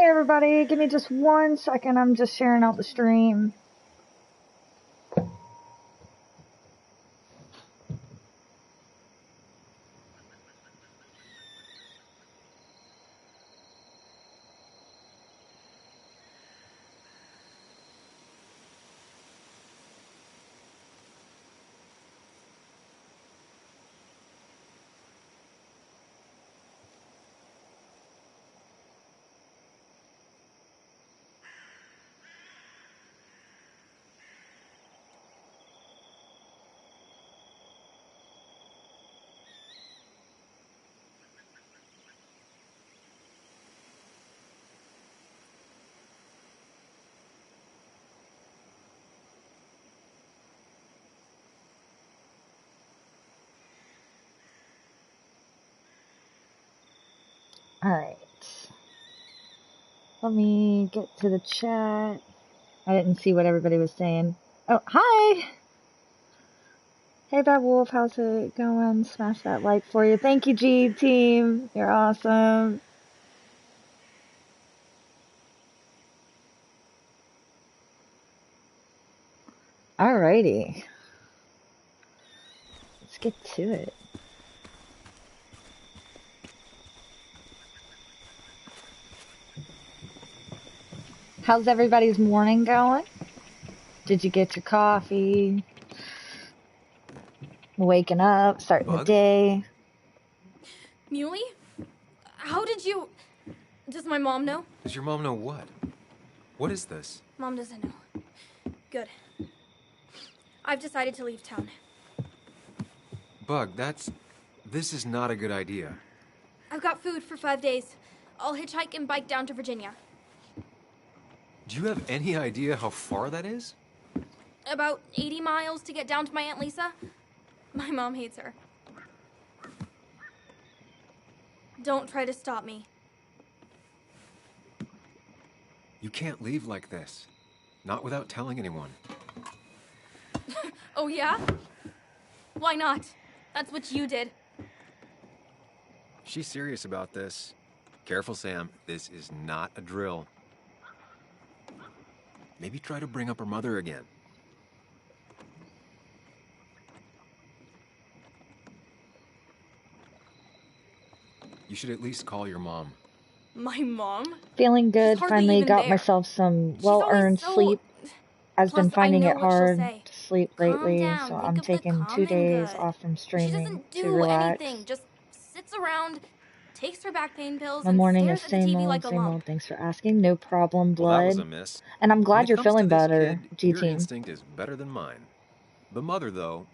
everybody, give me just 1 second. I'm just sharing out the stream. Alright. Let me get to the chat. I didn't see what everybody was saying. Oh, hi! Hey, Bad Wolf, how's it going? Smash that like for you. Thank you, G team. You're awesome. Alrighty. Let's get to it. How's everybody's morning going? Did you get your coffee? Waking up, starting the day. Muley? How did you... Does my mom know? Does your mom know what? What is this? Mom doesn't know. Good. I've decided to leave town. Bug, this is not a good idea. I've got food for 5 days. I'll hitchhike and bike down to Virginia. Do you have any idea how far that is? About 80 miles to get down to my Aunt Lisa. My mom hates her. Don't try to stop me. You can't leave like this. Not without telling anyone. Oh, yeah? Why not? That's what you did. She's serious about this. Careful, Sam. This is not a drill. Maybe try to bring up her mother again. You should at least call your mom. My mom? Feeling good. Finally got there. myself some well-earned sleep. I've been finding it hard to sleep lately, so I'm taking 2 days off from streaming She doesn't to do relax. anything. Just sits around, takes her back pain pills, My and morning is stares at the same TV old, like a same lump. old. Thanks for asking. No problem, Well, that was blood. a miss. And I'm When glad it you're comes to feeling this better, kid, G your team. instinct is better than mine. The mother, though,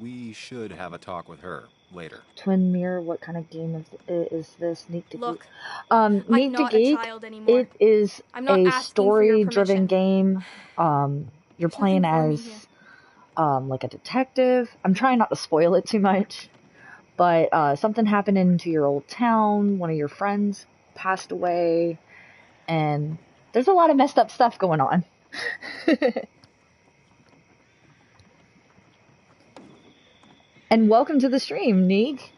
we should have a talk with her later. Twin Mirror, what kind of game is this? Neat to Look, Geek. I'm Neat to not a Geek. child anymore. It is I'm not a asking for your story-driven permission. game. You're There's playing nothing for me as here. like a detective. I'm trying not to spoil it too much, but something happened into your old town. One of your friends passed away, and there's a lot of messed up stuff going on. And welcome to the stream, Neek.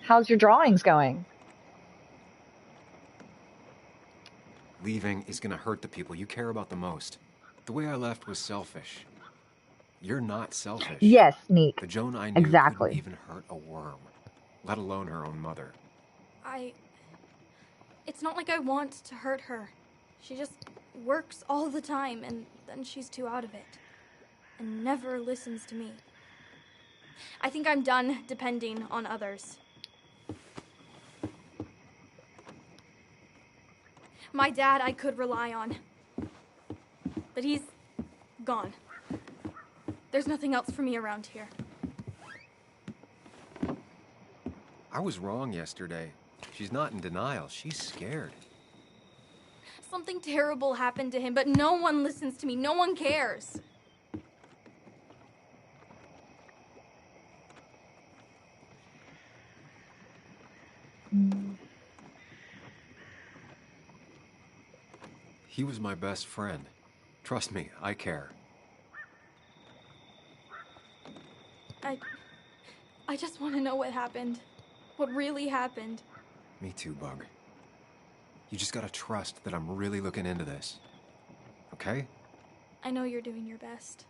How's your drawings going? Leaving is gonna hurt the people you care about the most. The way I left was selfish. You're not selfish. Yes, Neek. The Joan I knew Exactly. couldn't even hurt a worm, let alone her own mother. It's not like I want to hurt her. She just works all the time, and then she's too out of it. And never listens to me. I think I'm done depending on others. My dad I could rely on. But he's gone. There's nothing else for me around here. I was wrong yesterday. She's not in denial. She's scared. Something terrible happened to him, but no one listens to me. No one cares. He was my best friend. Trust me, I care. I just want to know what happened. What really happened. Me too, Bug. You just gotta trust that I'm really looking into this. Okay? I know you're doing your best.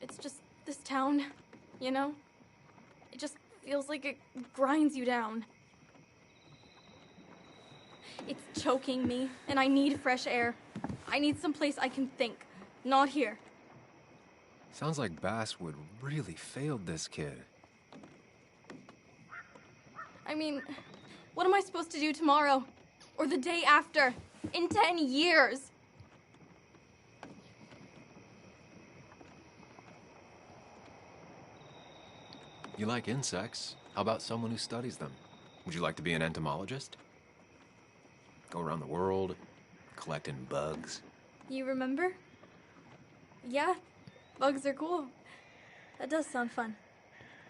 It's just this town, you know? It just feels like it grinds you down. It's choking me, and I need fresh air. I need someplace I can think, not here. Sounds like Basswood really failed this kid. I mean, what am I supposed to do tomorrow? Or the day after? In 10 years? You like insects? How about someone who studies them? Would you like to be an entomologist? Go around the world, collecting bugs? You remember? Yeah, bugs are cool. That does sound fun.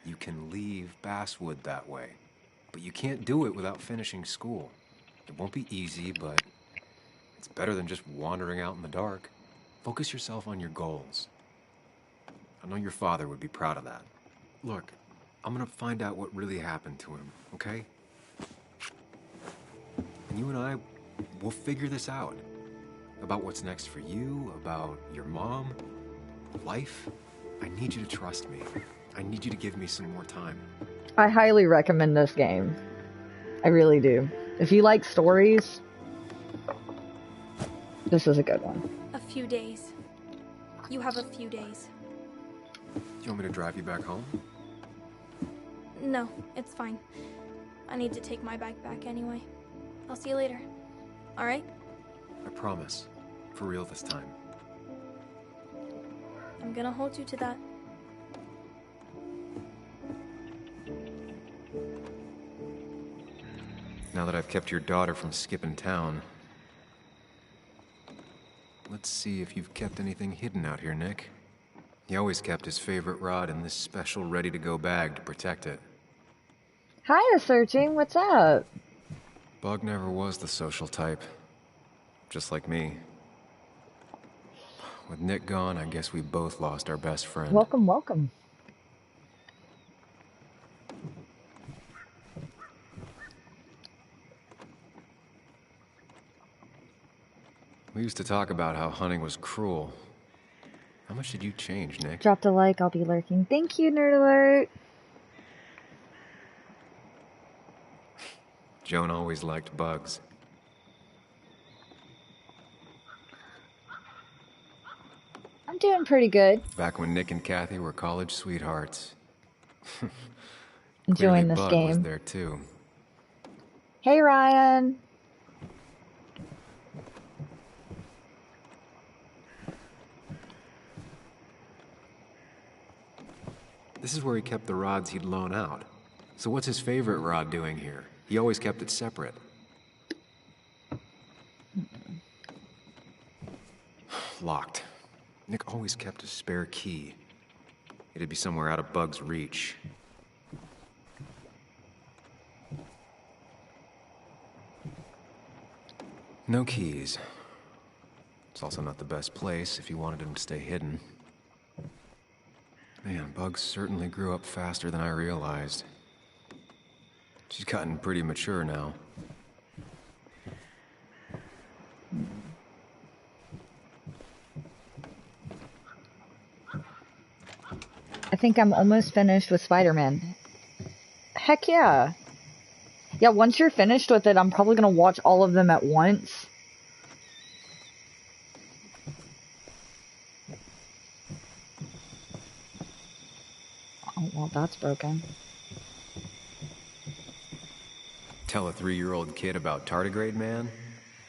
You can leave Basswood that way, but you can't do it without finishing school. It won't be easy, but it's better than just wandering out in the dark. Focus yourself on your goals. I know your father would be proud of that. Look, I'm gonna find out what really happened to him, okay? And you and I, we'll figure this out. About what's next for you, about your mom, life. I need you to trust me. I need you to give me some more time. I highly recommend this game. I really do. If you like stories, this is a good one. A few days. You have a few days. Do you want me to drive you back home? No, it's fine. I need to take my bike back anyway. I'll see you later. All right? I promise. For real this time. I'm gonna hold you to that. Now that I've kept your daughter from skipping town, let's see if you've kept anything hidden out here, Nick. He always kept his favorite rod in this special ready-to-go bag to protect it. Hiya, Searching. What's up? Bug never was the social type. Just like me. With Nick gone, I guess we both lost our best friend. Welcome, welcome. We used to talk about how hunting was cruel. How much did you change, Nick? Dropped a like, I'll be lurking. Thank you, Nerd Alert. Joan always liked bugs. I'm doing pretty good. Back when Nick and Kathy were college sweethearts. Enjoying Clearly this Bug game. was there too. Hey, Ryan. This is where he kept the rods he'd loan out. So what's his favorite rod doing here? He always kept it separate. Locked. Nick always kept a spare key. It'd be somewhere out of Bug's reach. No keys. It's also not the best place if you wanted him to stay hidden. Man, Bug certainly grew up faster than I realized. She's gotten pretty mature now. I think I'm almost finished with Spider-Man. Heck yeah. Yeah, once you're finished with it, I'm probably going to watch all of them at once. Oh, well, that's broken. Tell a 3-year-old kid about Tardigrade Man,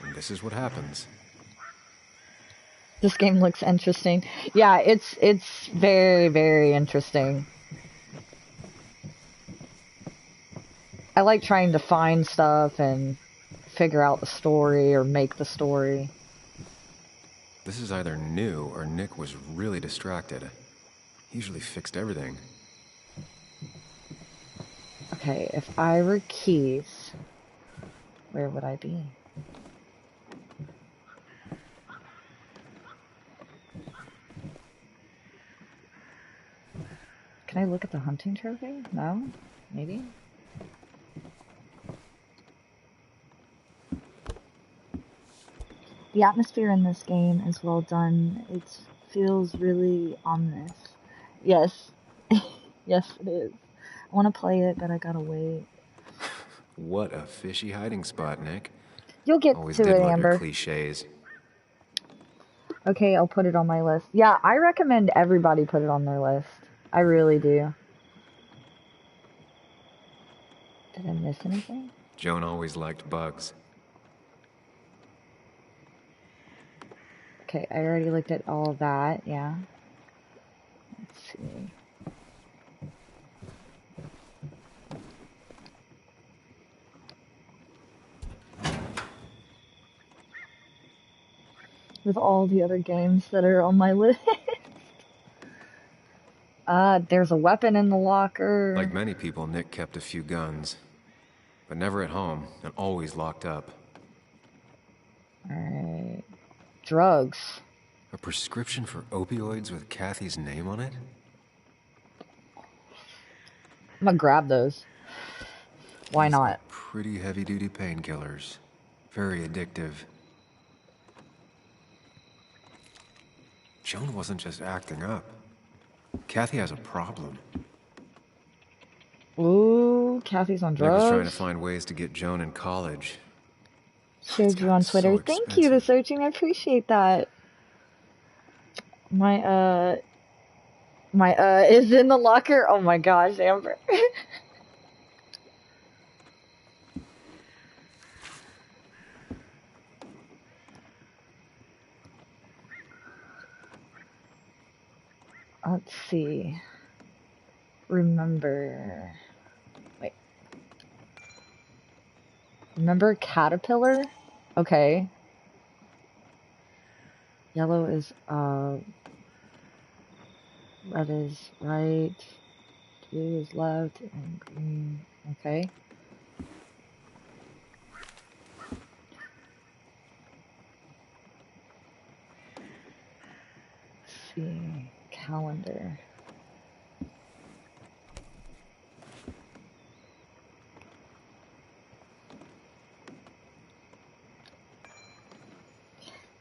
and this is what happens. This game looks interesting. Yeah, it's very, very interesting. I like trying to find stuff and figure out the story or make the story. This is either new or Nick was really distracted. He usually fixed everything. Okay, if I were Keys, where would I be? Can I look at the hunting trophy? No? Maybe? The atmosphere in this game is well done. It feels really ominous. Yes. Yes, it is. I want to play it, but I gotta wait. What a fishy hiding spot, Nick. You'll get Always to did it, love your Amber. cliches. Okay, I'll put it on my list. Yeah, I recommend everybody put it on their list. I really do. Did I miss anything? Joan always liked bugs. Okay, I already looked at all of that, yeah. Let's see. With all the other games that are on my list. There's a weapon in the locker. Like many people, Nick kept a few guns. But never at home, and always locked up. Alright. Drugs. A prescription for opioids with Kathy's name on it? I'm gonna grab those. Why These not? are pretty heavy-duty painkillers. Very addictive. Joan wasn't just acting up. Kathy has a problem. Ooh, Kathy's on Nick was trying to drugs. find ways to get Joan in college. Showed you on Twitter. So Thank you to expensive. searching. I appreciate that. My is in the locker. Oh my gosh, Amber. Let's see. Remember. Wait. Remember Caterpillar? Okay. Yellow is red is right, blue is left, and green. Okay. Let's see. Calendar.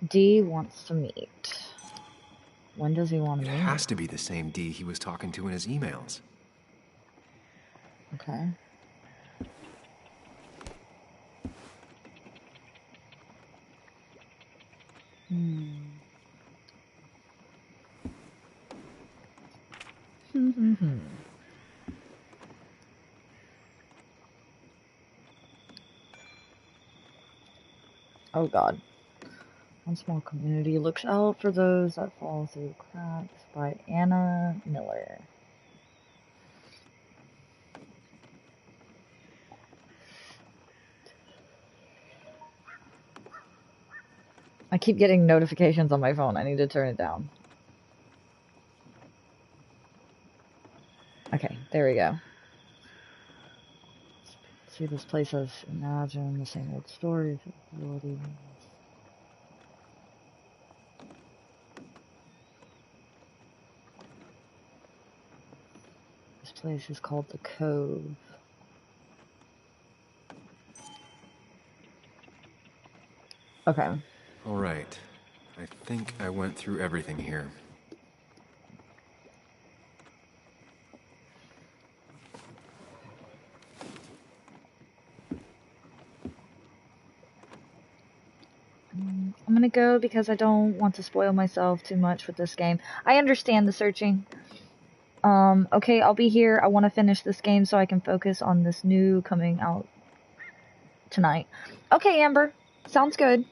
D wants to meet. When does he want to It meet? has to be the same D he was talking to in his emails. Okay. Oh god. One small community looks out for those that fall through cracks by Anna Miller. I keep getting notifications on my phone. I need to turn it down. Okay, there we go. See, this place has imagined the same old story. This place is called the Cove. Okay. All right. I think I went through everything here. I'm gonna go because I don't want to spoil myself too much with this game. I understand the searching. Okay, I'll be here. I want to finish this game so I can focus on this new coming out tonight. Okay, Amber. Sounds good.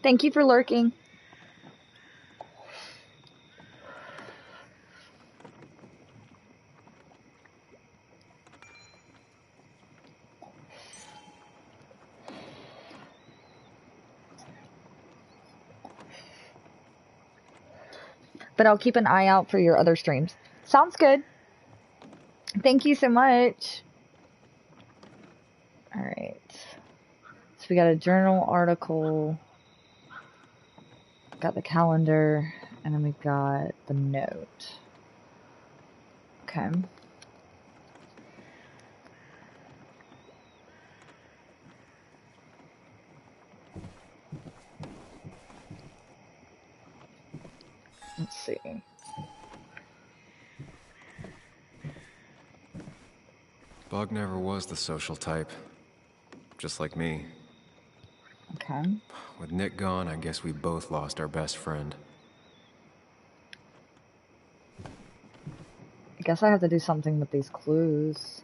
Thank you for lurking. But I'll keep an eye out for your other streams. Sounds good. Thank you so much. Alright. So we got a journal article. Got the calendar. And then we got the note. Okay. Let's see. Bug never was the social type. Just like me. Okay. With Nick gone, I guess we both lost our best friend. I guess I have to do something with these clues.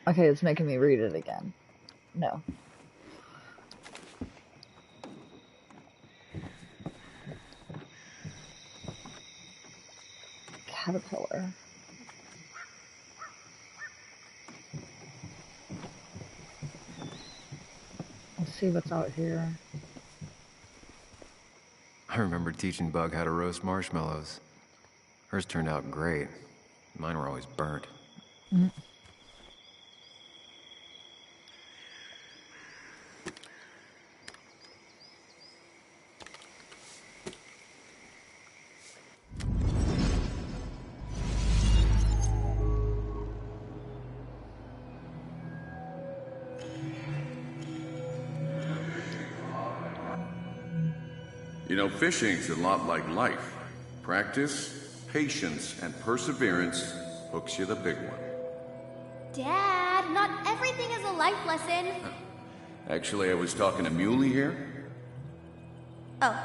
Okay, it's making me read it again. No. Caterpillar. Let's see what's out here. I remember teaching Bug how to roast marshmallows. Hers turned out great. Mine were always burnt. Mm. You know, fishing's a lot like life. Practice, patience, and perseverance hooks you the big one. Dad, not everything is a life lesson. Actually, I was talking to Muley here. Oh,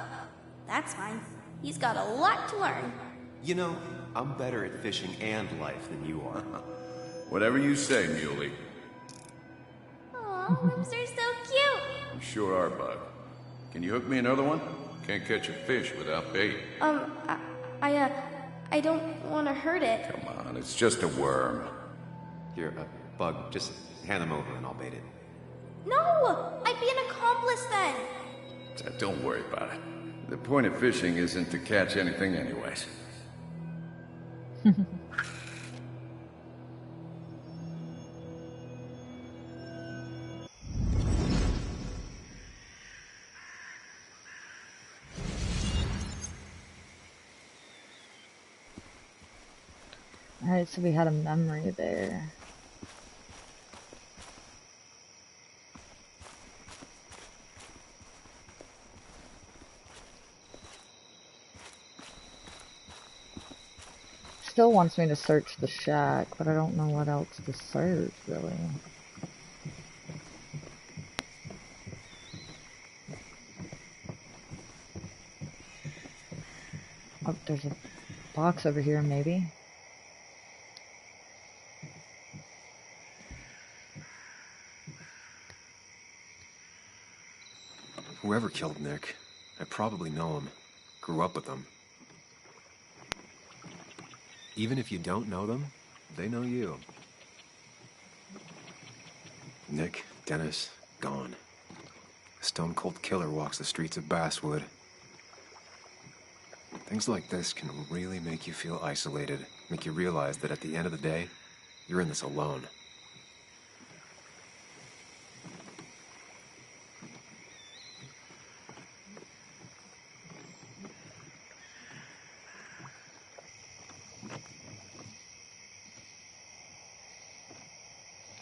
that's fine. He's got a lot to learn. You know, I'm better at fishing and life than you are. Whatever you say, Muley. Aw, lips are so cute. You sure are, Bug. Can you hook me another one? Can't catch a fish without bait. I don't want to hurt it. Come on, it's just a worm. Here, Bug, just hand them over and I'll bait it. No! I'd be an accomplice then. Don't worry about it. The point of fishing isn't to catch anything anyways. Alright, so we had a memory there. Still wants me to search the shack, but I don't know what else to search, really. Oh, there's a box over here, maybe. Whoever killed Nick, I probably know him. Grew up with them. Even if you don't know them, they know you. Nick, Dennis, gone. A stone-cold killer walks the streets of Basswood. Things like this can really make you feel isolated, make you realize that at the end of the day, you're in this alone.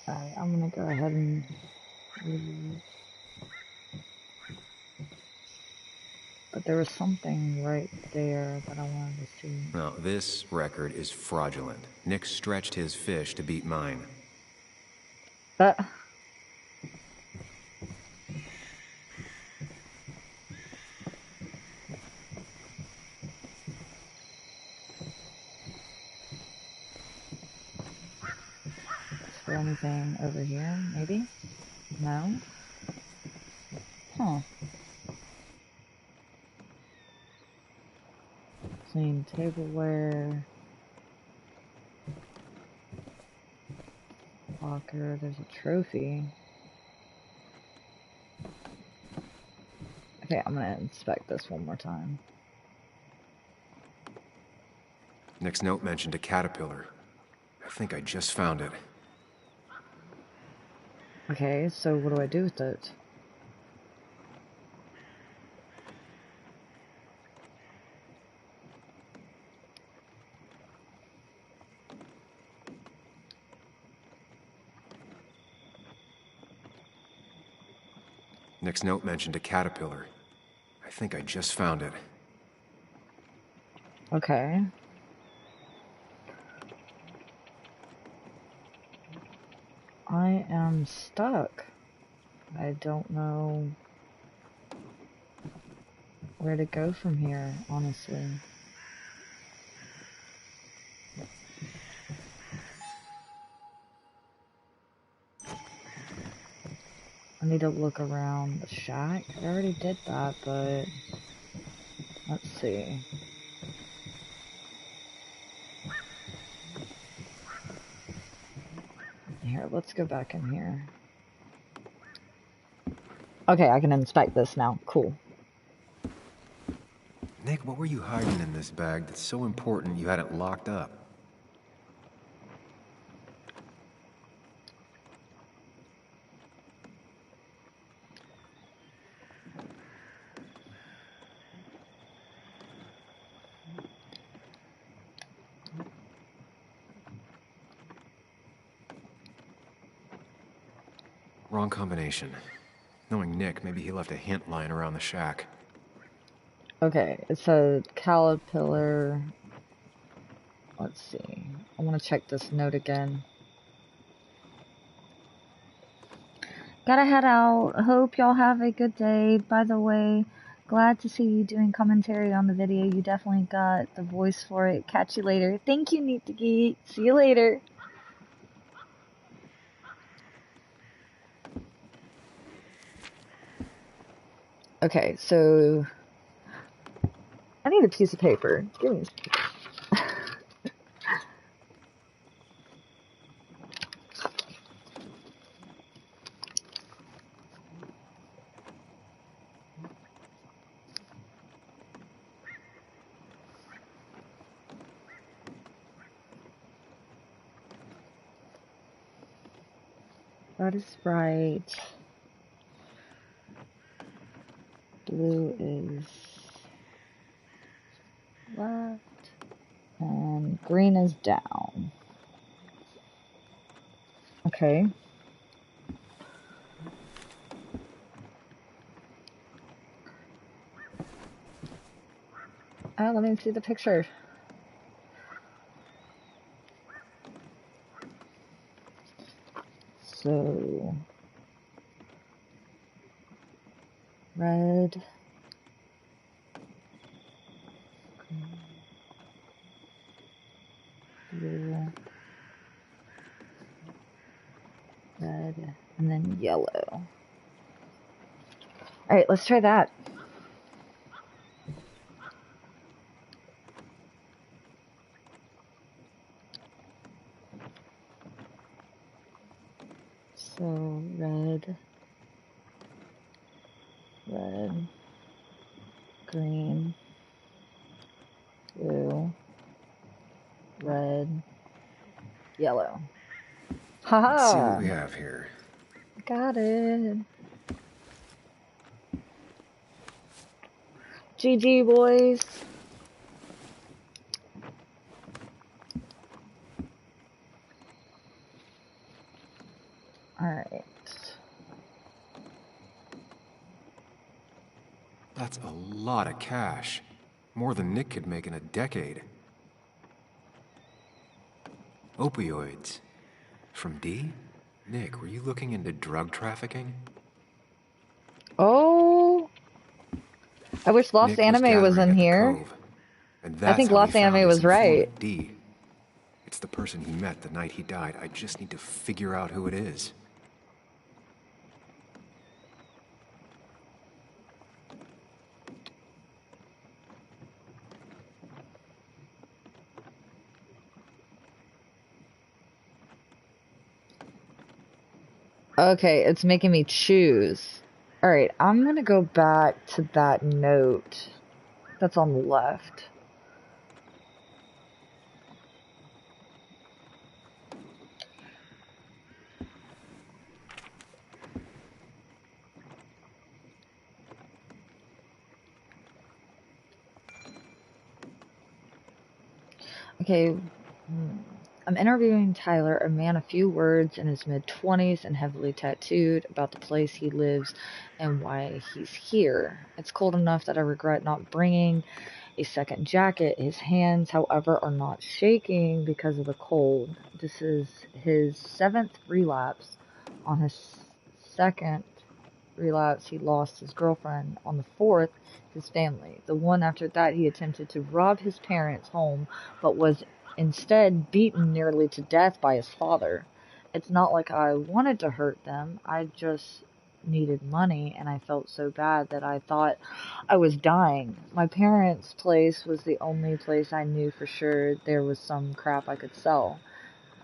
Alright, I'm gonna go ahead and leave. But there was something right there that I wanted to see. Now, this record is fraudulent. Nick stretched his fish to beat mine. But is there anything over here? Maybe? No? Huh. Clean tableware. Locker. There's a trophy. Okay, I'm gonna inspect this one more time. Nick's note mentioned a caterpillar. I think I just found it. Okay, so what do I do with it? Nick's note mentioned a caterpillar. I think I just found it. Okay. I am stuck. I don't know where to go from here, honestly. I need to look around the shack. I already did that, but let's see. Here, let's go back in here. Okay, I can inspect this now. Cool. Nick, what were you hiding in this bag that's so important you had it locked up? Wrong combination. Knowing Nick, maybe he left a hint lying around the shack. Okay, it's a caterpillar. Let's see. I want to check this note again. Gotta head out. Hope y'all have a good day. By the way, glad to see you doing commentary on the video. You definitely got the voice for it. Catch you later. Thank you, Neat the Geek. See you later. Okay, so I need a piece of paper. Give me. That is right. Blue is left, and green is down. Okay. Let me see the picture. So, red, blue, red, and then yellow. Alright, let's try that. So, red, green, blue, red, yellow. Haha! Let's see what we have here. Got it. GG, boys. Alright. That's a lot of cash. More than Nick could make in a decade. Opioids. From D? Nick, were you looking into drug trafficking? Oh! I wish Lost Nick was Anime was gathering in at the here. Cove, and I that's think how he Lost found Anime his was right. informant, D. It's the person he met the night he died. I just need to figure out who it is. Okay, it's making me choose. Alright, I'm gonna go back to that note that's on the left. Okay, I'm interviewing Tyler, a man of few words in his mid-20s and heavily tattooed, about the place he lives and why he's here. It's cold enough that I regret not bringing a second jacket. His hands, however, are not shaking because of the cold. This is his 7th relapse. On his 2nd relapse, he lost his girlfriend. On the 4th, his family. The one after that, he attempted to rob his parents' home, but was instead beaten nearly to death by his father. It's not like I wanted to hurt them. I just needed money, and I felt so bad that I thought I was dying. My parents' place was the only place I knew for sure there was some crap I could sell.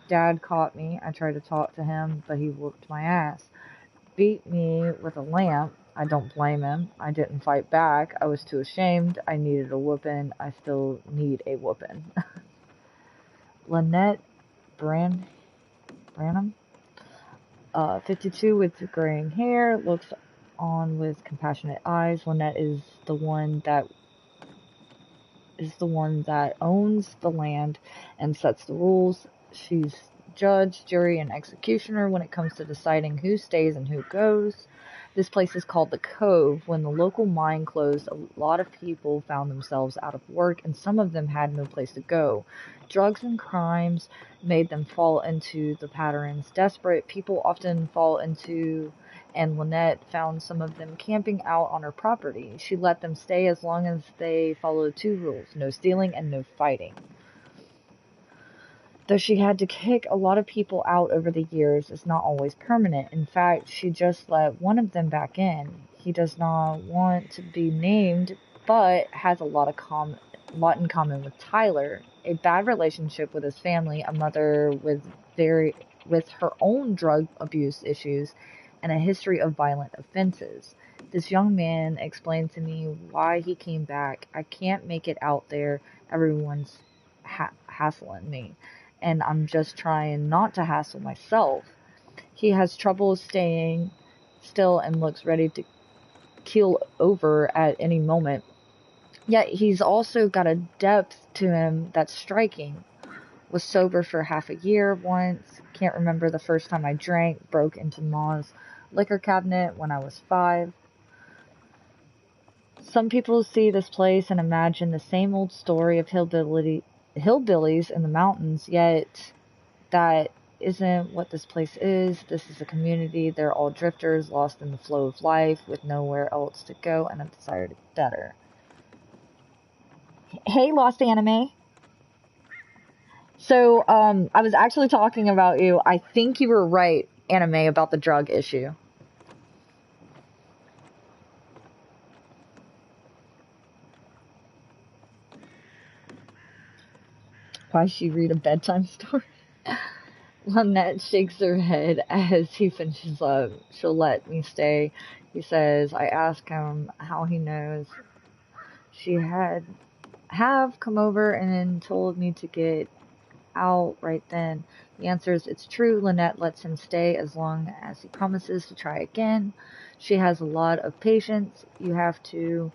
Dad caught me. I tried to talk to him, but he whooped my ass. Beat me with a lamp. I don't blame him. I didn't fight back. I was too ashamed. I needed a whooping. I still need a whooping. Lynette Branham, 52 with graying hair, looks on with compassionate eyes. Lynette is the one that owns the land and sets the rules. She's judge, jury, and executioner when it comes to deciding who stays and who goes. This place is called the Cove. When the local mine closed, a lot of people found themselves out of work, and some of them had no place to go. Drugs and crimes made them fall into the patterns. Desperate people often fall into, and Lynette found some of them camping out on her property. She let them stay as long as they followed 2 rules: no stealing and no fighting. Though she had to kick a lot of people out over the years, it's not always permanent. In fact, she just let one of them back in. He does not want to be named, but has a lot in common with Tyler. A bad relationship with his family, a mother with her own drug abuse issues, and a history of violent offenses. This young man explained to me why he came back. I can't make it out there. Everyone's hassling me, and I'm just trying not to hassle myself. He has trouble staying still and looks ready to keel over at any moment. Yet he's also got a depth to him that's striking. Was sober for half a year once. Can't remember the first time I drank. Broke into Ma's liquor cabinet when I was 5. Some people see this place and imagine the same old story of hillbillies in the mountains, yet that isn't what this place is. This is a community. They're all drifters, lost in the flow of life, with nowhere else to go and a desire to get better. Hey, Lost Anime. So, I was actually talking about you. I think you were right, Anime, about the drug issue. Why she read a bedtime story? Lynette shakes her head as he finishes up. She'll let me stay. He says, I ask him how he knows. She have come over and told me to get out right then. He answers, it's true. Lynette lets him stay as long as he promises to try again. She has a lot of patience. You have to,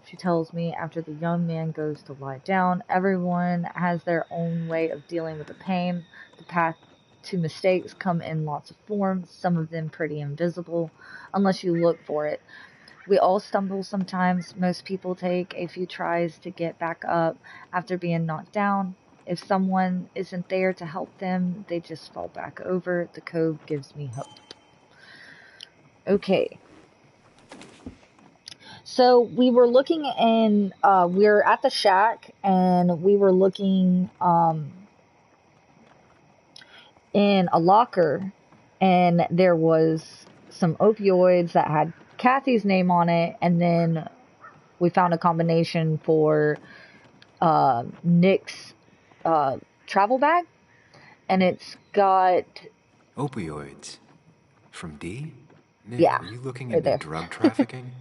she tells me after the young man goes to lie down. Everyone has their own way of dealing with the pain. The path to mistakes come in lots of forms, some of them pretty invisible, unless you look for it. We all stumble sometimes. Most people take a few tries to get back up after being knocked down. If someone isn't there to help them, they just fall back over. The Cove gives me hope. Okay. So we were looking in, we were at the shack, and we were looking in a locker, and there was some opioids that had Kathy's name on it, and then we found a combination for Nick's travel bag, and it's got Opioids. From D? Nick, yeah, are you looking right into there. drug trafficking?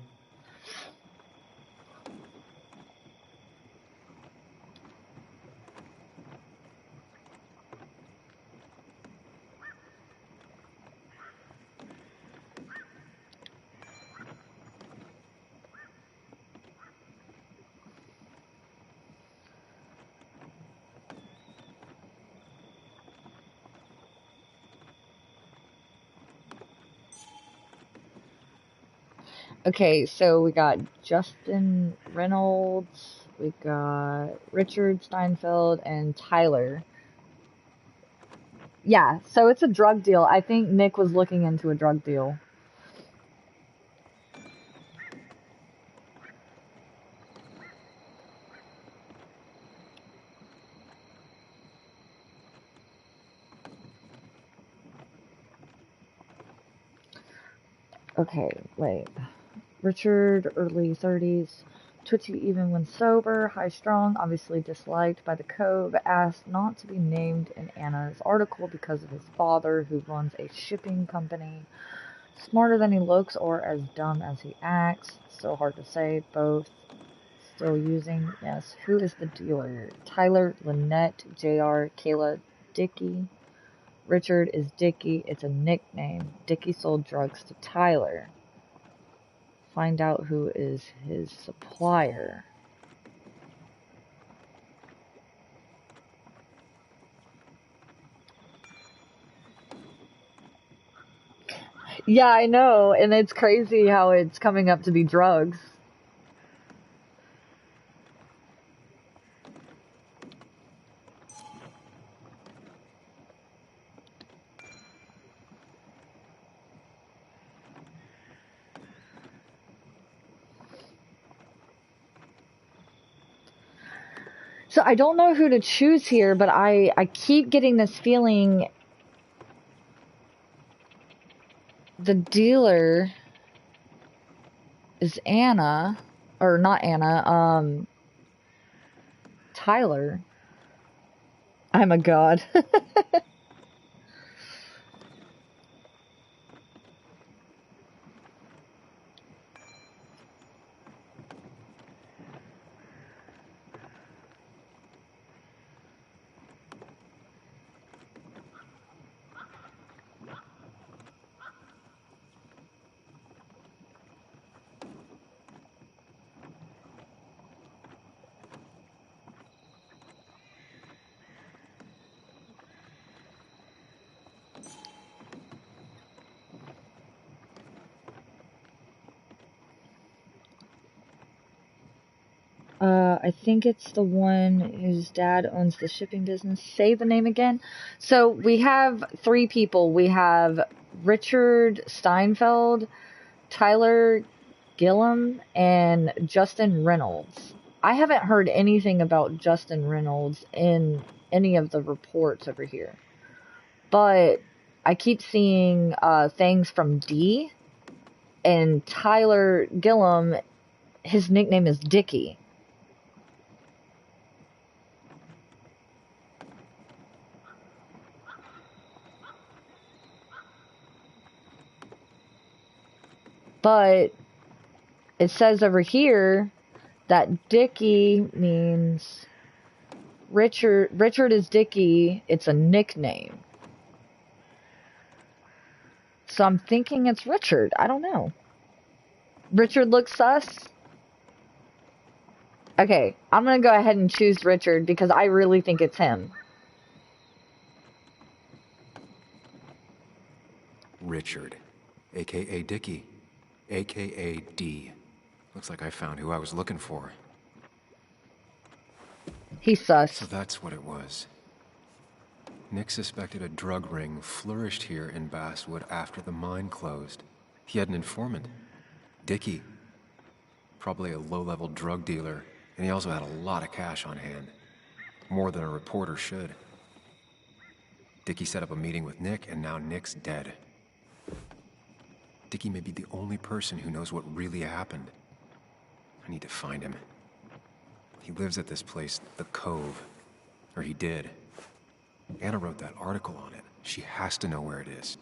Okay, so we got Justin Reynolds, we got Richard Steinfeld, and Tyler. Yeah, so it's a drug deal. I think Nick was looking into a drug deal. Okay, wait. Richard, early 30s, twitchy even when sober, high strung, obviously disliked by the Cove, asked not to be named in Anna's article because of his father, who runs a shipping company. Smarter than he looks or as dumb as he acts. So hard to say. Both still using. Yes. Who is the dealer? Tyler, Lynette, JR, Kayla, Dickie. Richard is Dickie. It's a nickname. Dickie sold drugs to Tyler. Find out who is his supplier. Yeah, I know. And it's crazy how it's coming up to be drugs. So I don't know who to choose here, but I keep getting this feeling the dealer is Anna, or not Anna, Tyler. I'm a god. I think it's the one whose dad owns the shipping business. Say the name again. So we have three people. We have Richard Steinfeld, Tyler Gillum, and Justin Reynolds. I haven't heard anything about Justin Reynolds in any of the reports over here. But I keep seeing things from D, and Tyler Gillum, his nickname is Dickie. But it says over here that Dickie means Richard. Richard is Dickie. It's a nickname. So I'm thinking it's Richard. I don't know. Richard looks sus. Okay, I'm gonna go ahead and choose Richard because I really think it's him. Richard, aka Dickie, aka D. Looks like I found who I was looking for. He's sus. So that's what it was. Nick suspected a drug ring flourished here in Basswood after the mine closed. He had an informant, Dickie. Probably a low-level drug dealer, and he also had a lot of cash on hand. More than a reporter should. Dickie set up a meeting with Nick, and now Nick's dead. Dickie may be the only person who knows what really happened. I need to find him. He lives at this place, The Cove. Or he did. Anna wrote that article on it. She has to know where it is.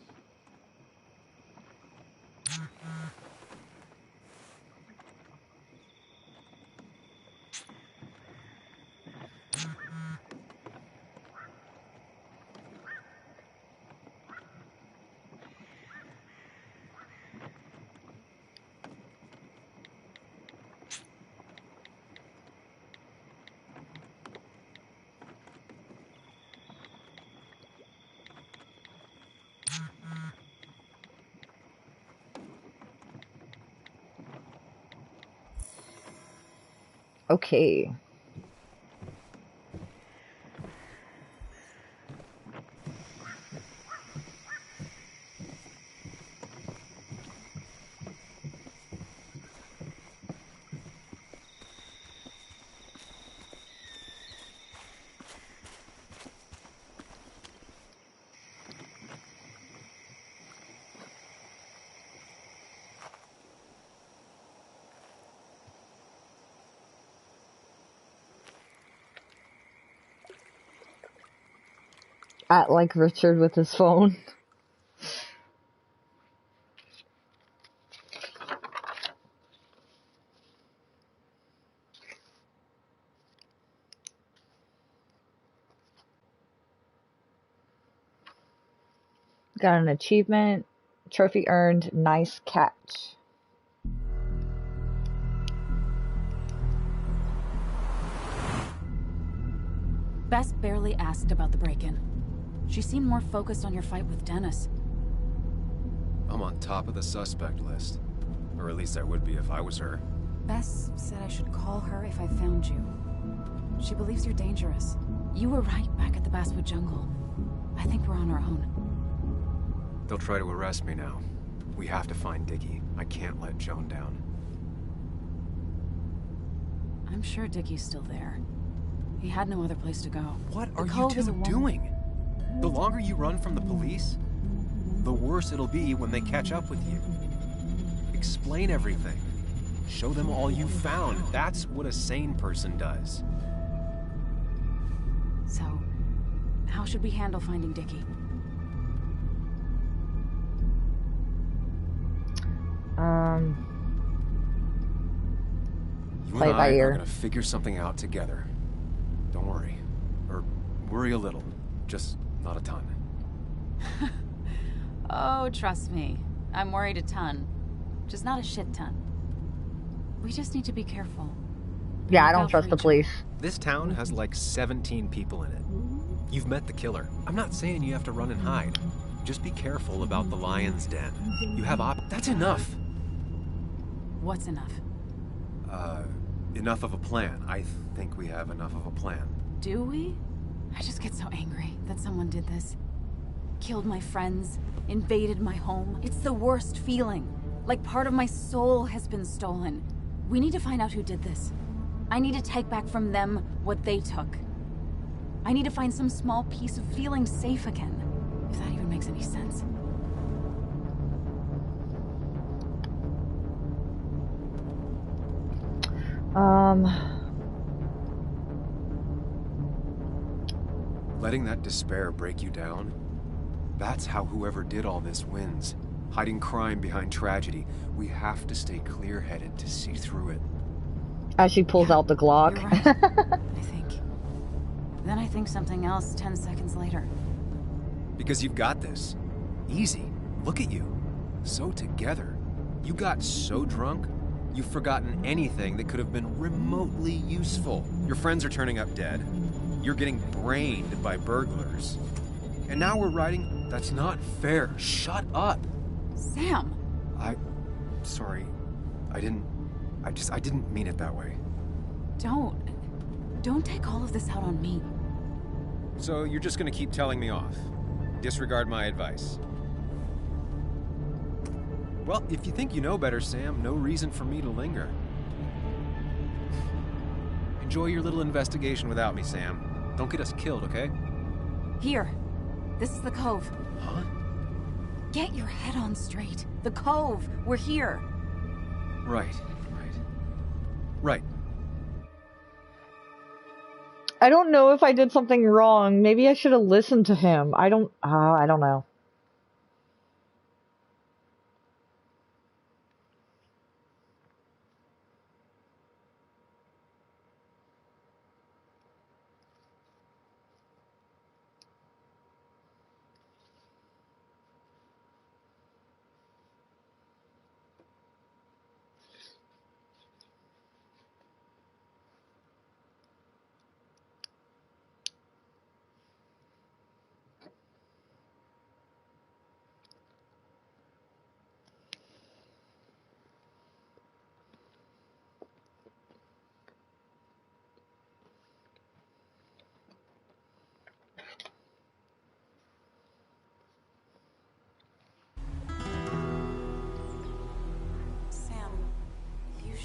Okay. At like Richard with his phone. Got an achievement. Trophy earned. Nice catch. Bess barely asked about the break-in. She seemed more focused on your fight with Dennis. I'm on top of the suspect list. Or at least I would be if I was her. Bess said I should call her if I found you. She believes you're dangerous. You were right back at the Basswood Jungle. I think we're on our own. They'll try to arrest me now. We have to find Dickie. I can't let Joan down. I'm sure Dickie's still there. He had no other place to go. What are you two doing? The longer you run from the police, the worse it'll be when they catch up with you. Explain everything. Show them all you found. That's what a sane person does. So, how should we handle finding Dickie? You Play and by I ear. are gonna figure something out together. Don't worry. Or worry a little. Just not a ton. Oh, trust me. I'm worried a ton. Just not a shit ton. We just need to be careful. Yeah, I Look don't out trust for the each police. This town has like 17 people in it. You've met the killer. I'm not saying you have to run and hide. Just be careful about the lion's den. You have That's enough! What's enough? Enough of a plan. I think we have enough of a plan. Do we? I just get so angry that someone did this. Killed my friends, invaded my home. It's the worst feeling. Like part of my soul has been stolen. We need to find out who did this. I need to take back from them what they took. I need to find some small piece of feeling safe again. If that even makes any sense. Letting that despair break you down? That's how whoever did all this wins. Hiding crime behind tragedy. We have to stay clear-headed to see through it. As she pulls out the Glock. You're right, I think. Then I think something else 10 seconds later. Because you've got this. Easy. Look at you. So together. You got so drunk, you've forgotten anything that could have been remotely useful. Your friends are turning up dead. You're getting brained by burglars. And now we're riding... That's not fair. Shut up. Sam! Sorry. I didn't mean it that way. Don't take all of this out on me. So you're just gonna keep telling me off? Disregard my advice? Well, if you think you know better, Sam, no reason for me to linger. Enjoy your little investigation without me, Sam. Don't get us killed, okay? Here. This is the Cove. Huh? Get your head on straight. The Cove. We're here. Right. Right. I don't know if I did something wrong. Maybe I should have listened to him. I don't know.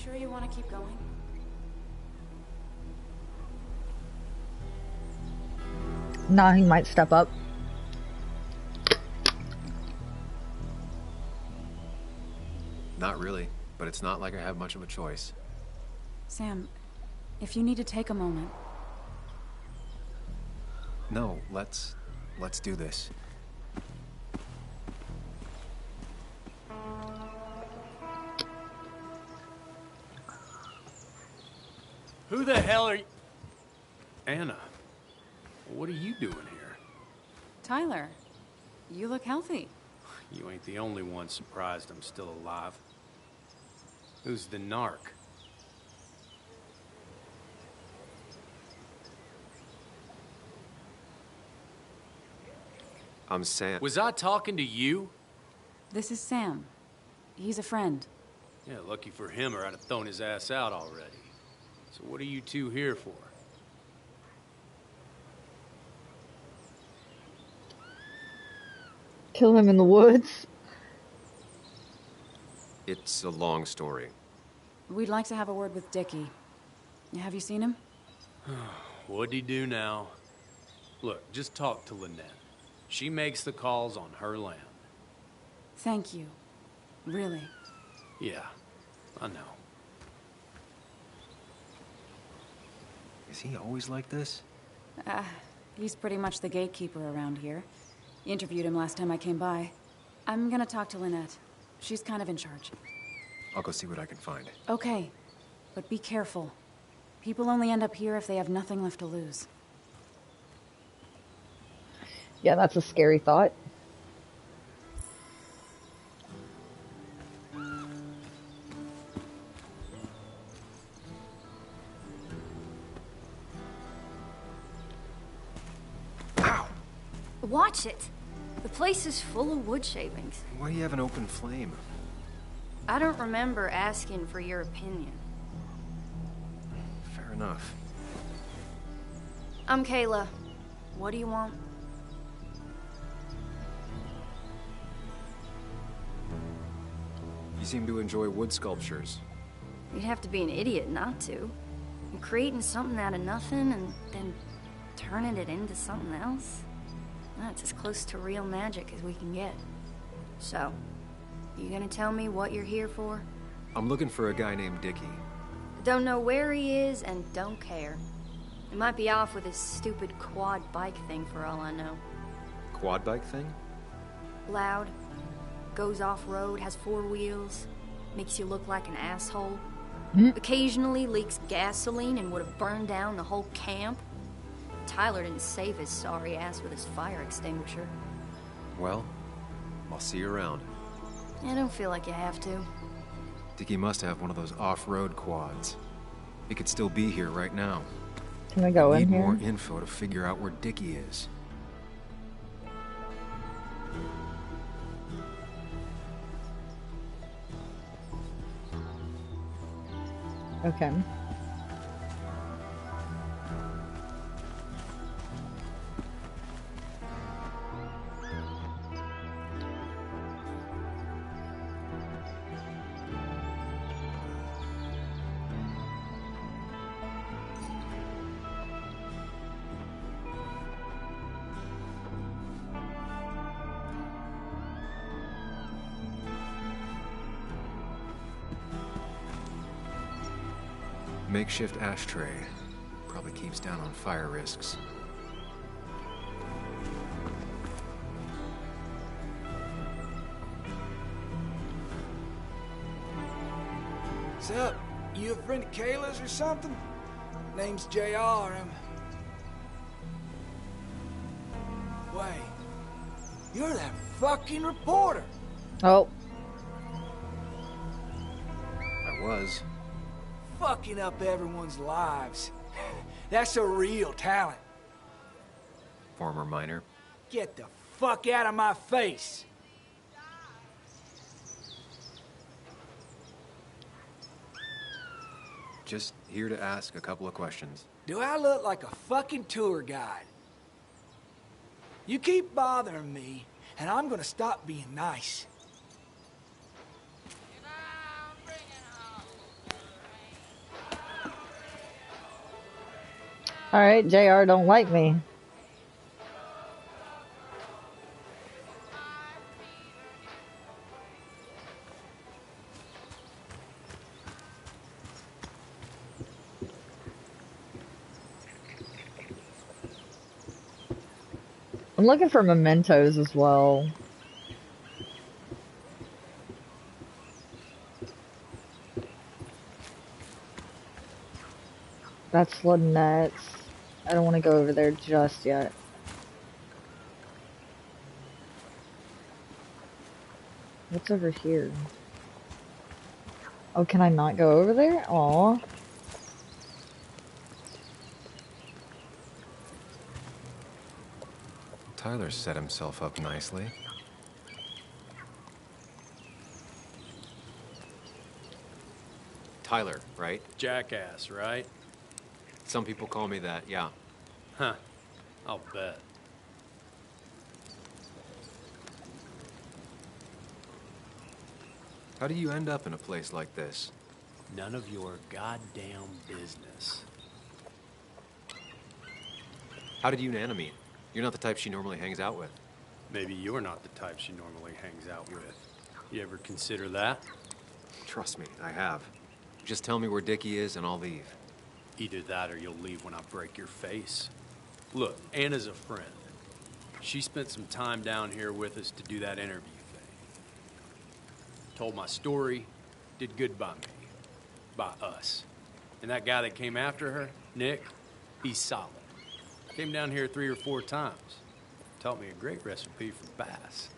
sure you want to keep going? Nah, he might step up. Not really, but it's not like I have much of a choice. Sam, if you need to take a moment. No, let's do this. Who the hell are you? Anna, what are you doing here? Tyler, you look healthy. You ain't the only one surprised I'm still alive. Who's the narc? I'm Sam. Was I talking to you? This is Sam. He's a friend. Yeah, lucky for him, or I'd have thrown his ass out already. So what are you two here for? Kill him in the woods. It's a long story. We'd like to have a word with Dickie. Have you seen him? What'd he do now? Look, just talk to Lynette. She makes the calls on her land. Thank you. Really. Yeah, I know. Is he always like this? He's pretty much the gatekeeper around here. Interviewed him last time I came by. I'm gonna talk to Lynette. She's kind of in charge. I'll go see what I can find. Okay, but be careful. People only end up here if they have nothing left to lose. Yeah, that's a scary thought. Ow! Watch it. The place is full of wood shavings. Why do you have an open flame? I don't remember asking for your opinion. Fair enough. I'm Kayla. What do you want? You seem to enjoy wood sculptures. You'd have to be an idiot not to. You're creating something out of nothing and then turning it into something else. That's as close to real magic as we can get. So, you gonna tell me what you're here for? I'm looking for a guy named Dickie. Don't know where he is and don't care. He might be off with his stupid quad bike thing for all I know. Quad bike thing? Loud, goes off-road, has 4 wheels, makes you look like an asshole. Occasionally leaks gasoline and would have burned down the whole camp. Tyler didn't save his sorry ass with his fire extinguisher. Well, I'll see you around. I don't feel like you have to. Dickie must have one of those off-road quads. He could still be here right now. Can I go in Need here? more info to figure out where Dickie is. Okay. Makeshift ashtray. Probably keeps down on fire risks. What's up? You a friend of Kayla's or something? Name's JR. Wait. You're that fucking reporter. Oh. I was. Fucking up everyone's lives. That's a real talent. Former miner. Get the fuck out of my face. Just here to ask a couple of questions. Do I look like a fucking tour guide? You keep bothering me, and I'm gonna stop being nice. Alright, JR don't like me. I'm looking for mementos as well. That's Lynette's. I don't want to go over there just yet. What's over here? Oh, can I not go over there? Aw. Tyler set himself up nicely. Tyler, right? Jackass, right? Some people call me that, yeah. Huh. I'll bet. How do you end up in a place like this? None of your goddamn business. How did you and Anna meet? You're not the type she normally hangs out with. Maybe you're not the type she normally hangs out with. You ever consider that? Trust me, I have. Just tell me where Dickie is and I'll leave. Either that or you'll leave when I break your face. Look, Anna's a friend. She spent some time down here with us to do that interview thing. Told my story, did good by me. By us. And that guy that came after her, Nick, he's solid. Came down here 3 or 4 times. Taught me a great recipe for bass.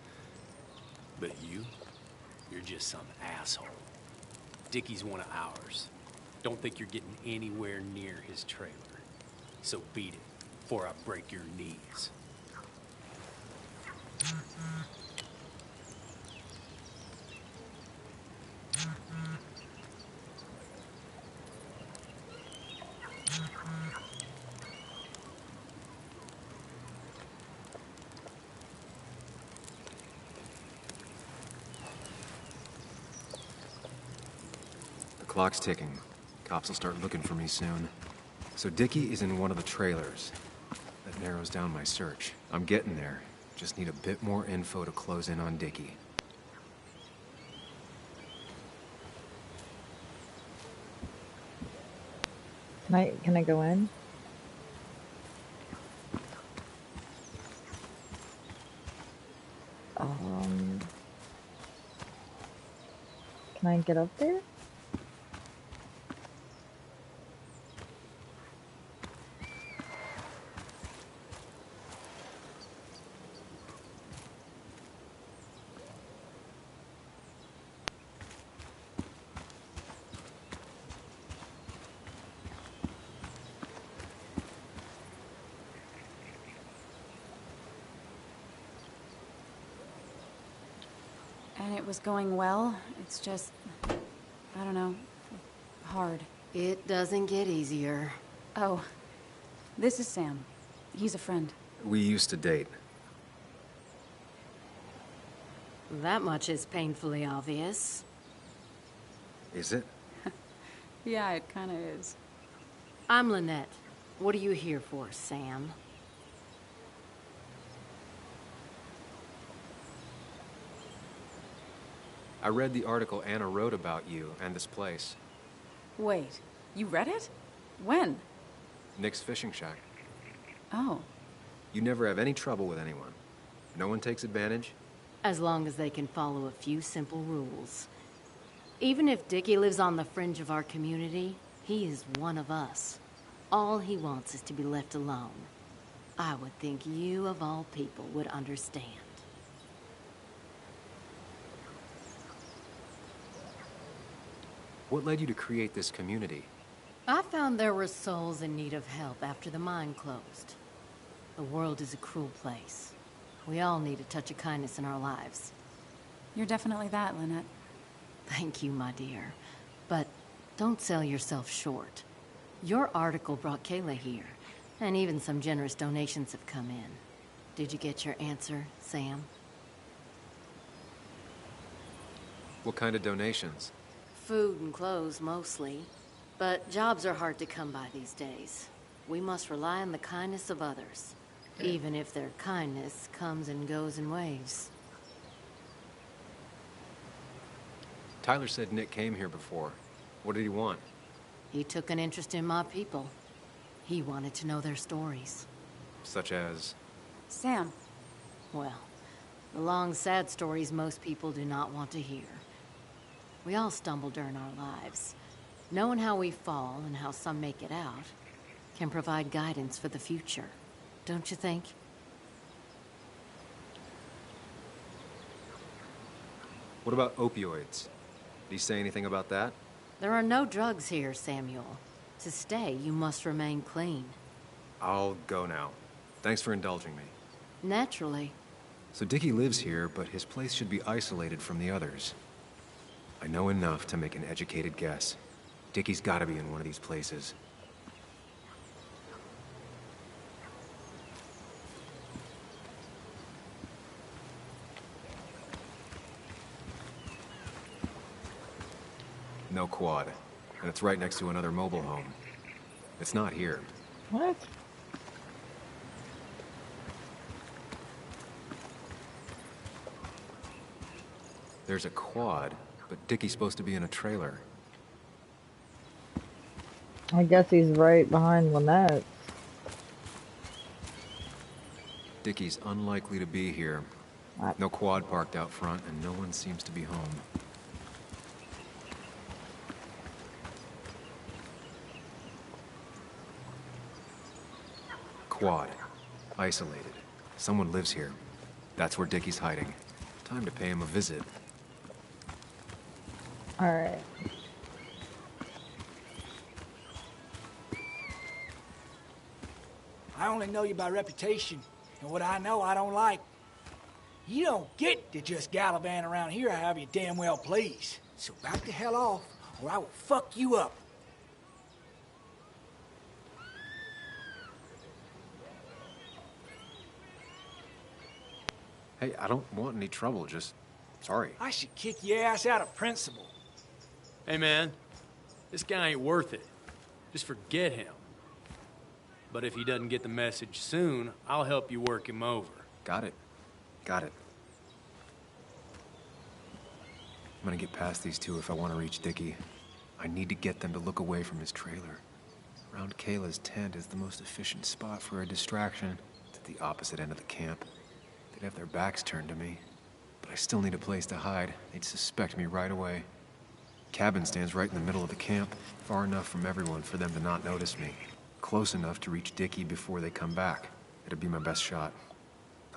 But you're just some asshole. Dickie's one of ours. Don't think you're getting anywhere near his trailer. So beat it before I break your knees. The clock's ticking. Cops will start looking for me soon. So Dickie is in one of the trailers. That narrows down my search. I'm getting there. Just need a bit more info to close in on Dickie. Can I go in? Can I get up there? And it was going well. It's just, I don't know, hard. It doesn't get easier. Oh, this is Sam. He's a friend. We used to date. That much is painfully obvious. Is it? Yeah, it kind of is. I'm Lynette. What are you here for, Sam? I read the article Anna wrote about you and this place. Wait, you read it? When? Nick's Fishing Shack. Oh. You never have any trouble with anyone. No one takes advantage. As long as they can follow a few simple rules. Even if Dickie lives on the fringe of our community, he is one of us. All he wants is to be left alone. I would think you, of all people, would understand. What led you to create this community? I found there were souls in need of help after the mine closed. The world is a cruel place. We all need a touch of kindness in our lives. You're definitely that, Lynette. Thank you, my dear. But don't sell yourself short. Your article brought Kayla here, and even some generous donations have come in. Did you get your answer, Sam? What kind of donations? Food and clothes, mostly. But jobs are hard to come by these days. we must rely on the kindness of others, even if their kindness comes and goes in waves. Tyler said Nick came here before. What did he want? He took an interest in my people. He wanted to know their stories. Such as? Sam. Well, the long, sad stories most people do not want to hear. We all stumble during our lives. Knowing how we fall and how some make it out can provide guidance for the future, don't you think? What about opioids? Did he say anything about that? There are no drugs here, Samuel. To stay, you must remain clean. I'll go now. Thanks for indulging me. Naturally. So Dickie lives here, but his place should be isolated from the others. I know enough to make an educated guess. Dickie's gotta be in one of these places. No quad. And it's right next to another mobile home. It's not here. What? There's a quad, but Dickie's supposed to be in a trailer. I guess he's right behind Lynette. Dickie's unlikely to be here. No quad parked out front, and no one seems to be home. Quad. Isolated. Someone lives here. That's where Dickie's hiding. Time to pay him a visit. Alright. I only know you by reputation, and what I know I don't like. You don't get to just gallivant around here however you damn well please. So back the hell off, or I will fuck you up. Hey, I don't want any trouble, just... sorry. I should kick your ass out of principle. Hey, man. This guy ain't worth it. Just forget him. But if he doesn't get the message soon, I'll help you work him over. Got it. Got it. I'm gonna get past these two if I want to reach Dickie. I need to get them to look away from his trailer. Around Kayla's tent is the most efficient spot for a distraction. It's at the opposite end of the camp. They'd have their backs turned to me. But I still need a place to hide. They'd suspect me right away. Cabin stands right in the middle of the camp, far enough from everyone for them to not notice me. Close enough to reach Dickie before they come back. It'd be my best shot.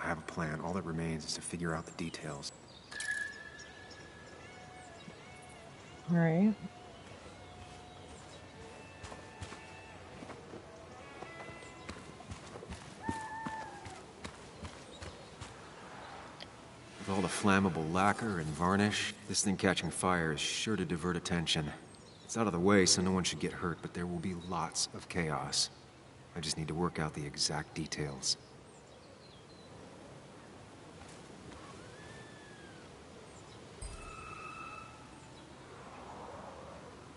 I have a plan. All that remains is to figure out the details. Alright. With all the flammable lacquer and varnish, this thing catching fire is sure to divert attention. It's out of the way, so no one should get hurt, but there will be lots of chaos. I just need to work out the exact details.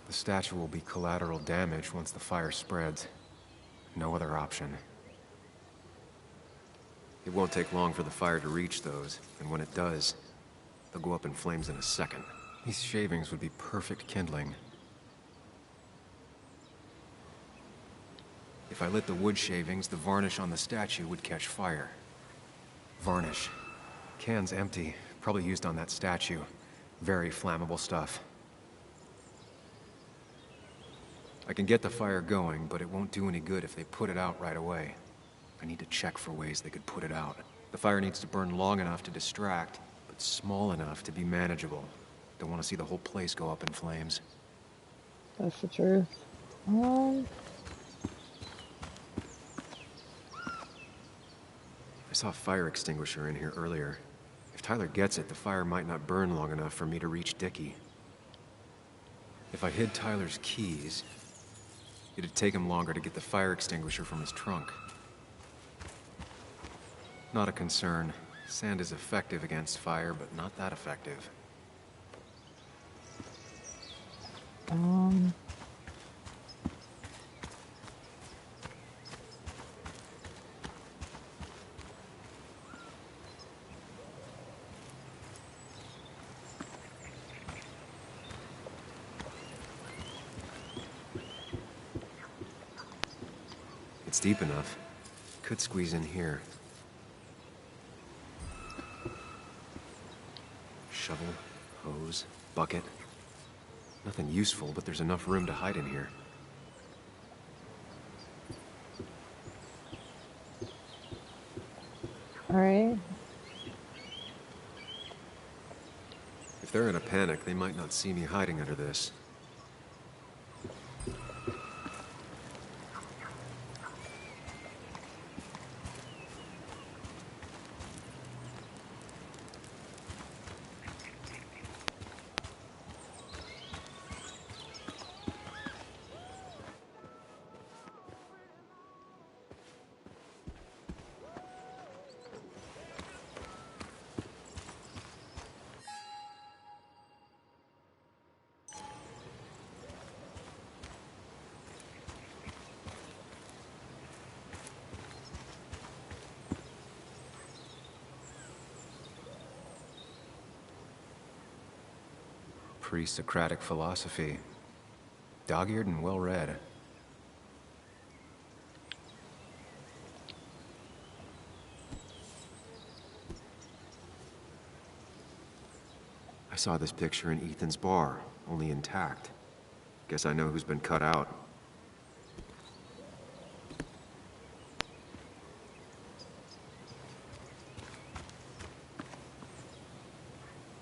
The statue will be collateral damage once the fire spreads. No other option. It won't take long for the fire to reach those, and when it does, they'll go up in flames in a second. These shavings would be perfect kindling. If I lit the wood shavings, the varnish on the statue would catch fire. Varnish. Can's empty, probably used on that statue. Very flammable stuff. I can get the fire going, but it won't do any good if they put it out right away. I need to check for ways they could put it out. The fire needs to burn long enough to distract, but small enough to be manageable. Don't want to see the whole place go up in flames. That's the truth. I saw a fire extinguisher in here earlier. If Tyler gets it, the fire might not burn long enough for me to reach Dickie. If I hid Tyler's keys, it'd take him longer to get the fire extinguisher from his trunk. Not a concern. Sand is effective against fire, but not that effective. it's deep enough, could squeeze in here. Shovel, hose, bucket. Nothing useful, but there's enough room to hide in here. All right. If they're in a panic, they might not see me hiding under this. Pre-Socratic philosophy. Dog-eared and well-read. I saw this picture in Ethan's bar, only intact. Guess I know who's been cut out.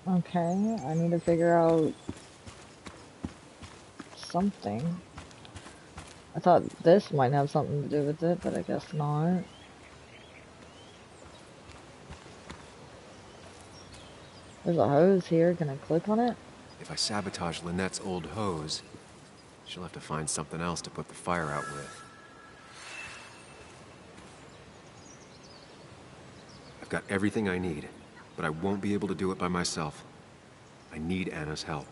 Okay, I need to figure out something. I thought this might have something to do with it, but I guess not. There's a hose here. Can I click on it? If I sabotage Lynette's old hose, she'll have to find something else to put the fire out with. I've got everything I need, but I won't be able to do it by myself. I need Anna's help.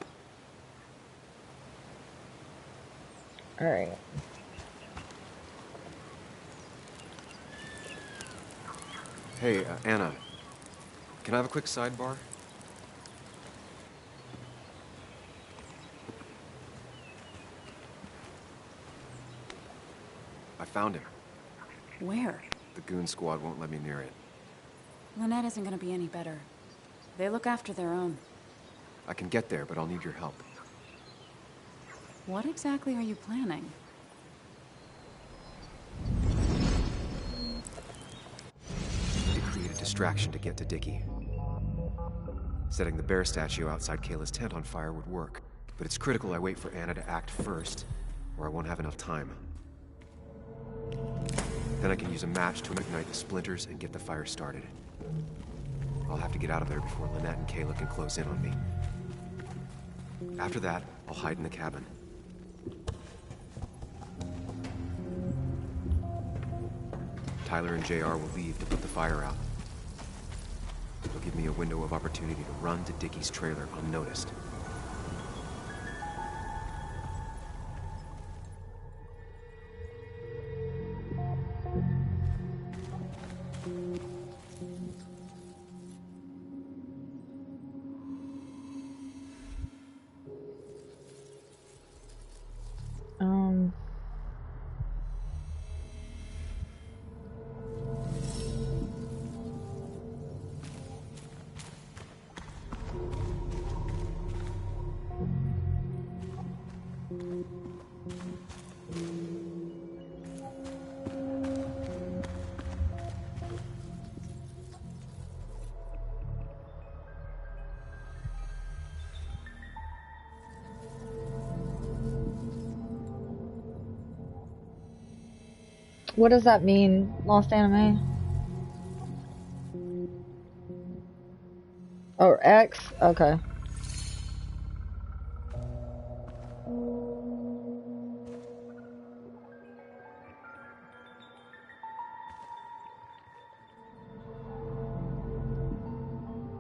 Alright. Hey, Anna. Can I have a quick sidebar? I found him. Where? The goon squad won't let me near it. Lynette isn't gonna be any better. They look after their own. I can get there, but I'll need your help. What exactly are you planning? To create a distraction to get to Dickie. Setting the bear statue outside Kayla's tent on fire would work, but it's critical I wait for Anna to act first, or I won't have enough time. Then I can use a match to ignite the splinters and get the fire started. I'll have to get out of there before Lynette and Kayla can close in on me. After that, I'll hide in the cabin. Tyler and JR will leave to put the fire out. It'll give me a window of opportunity to run to Dickie's trailer unnoticed. What does that mean, Lost Anime? Oh, X? Okay.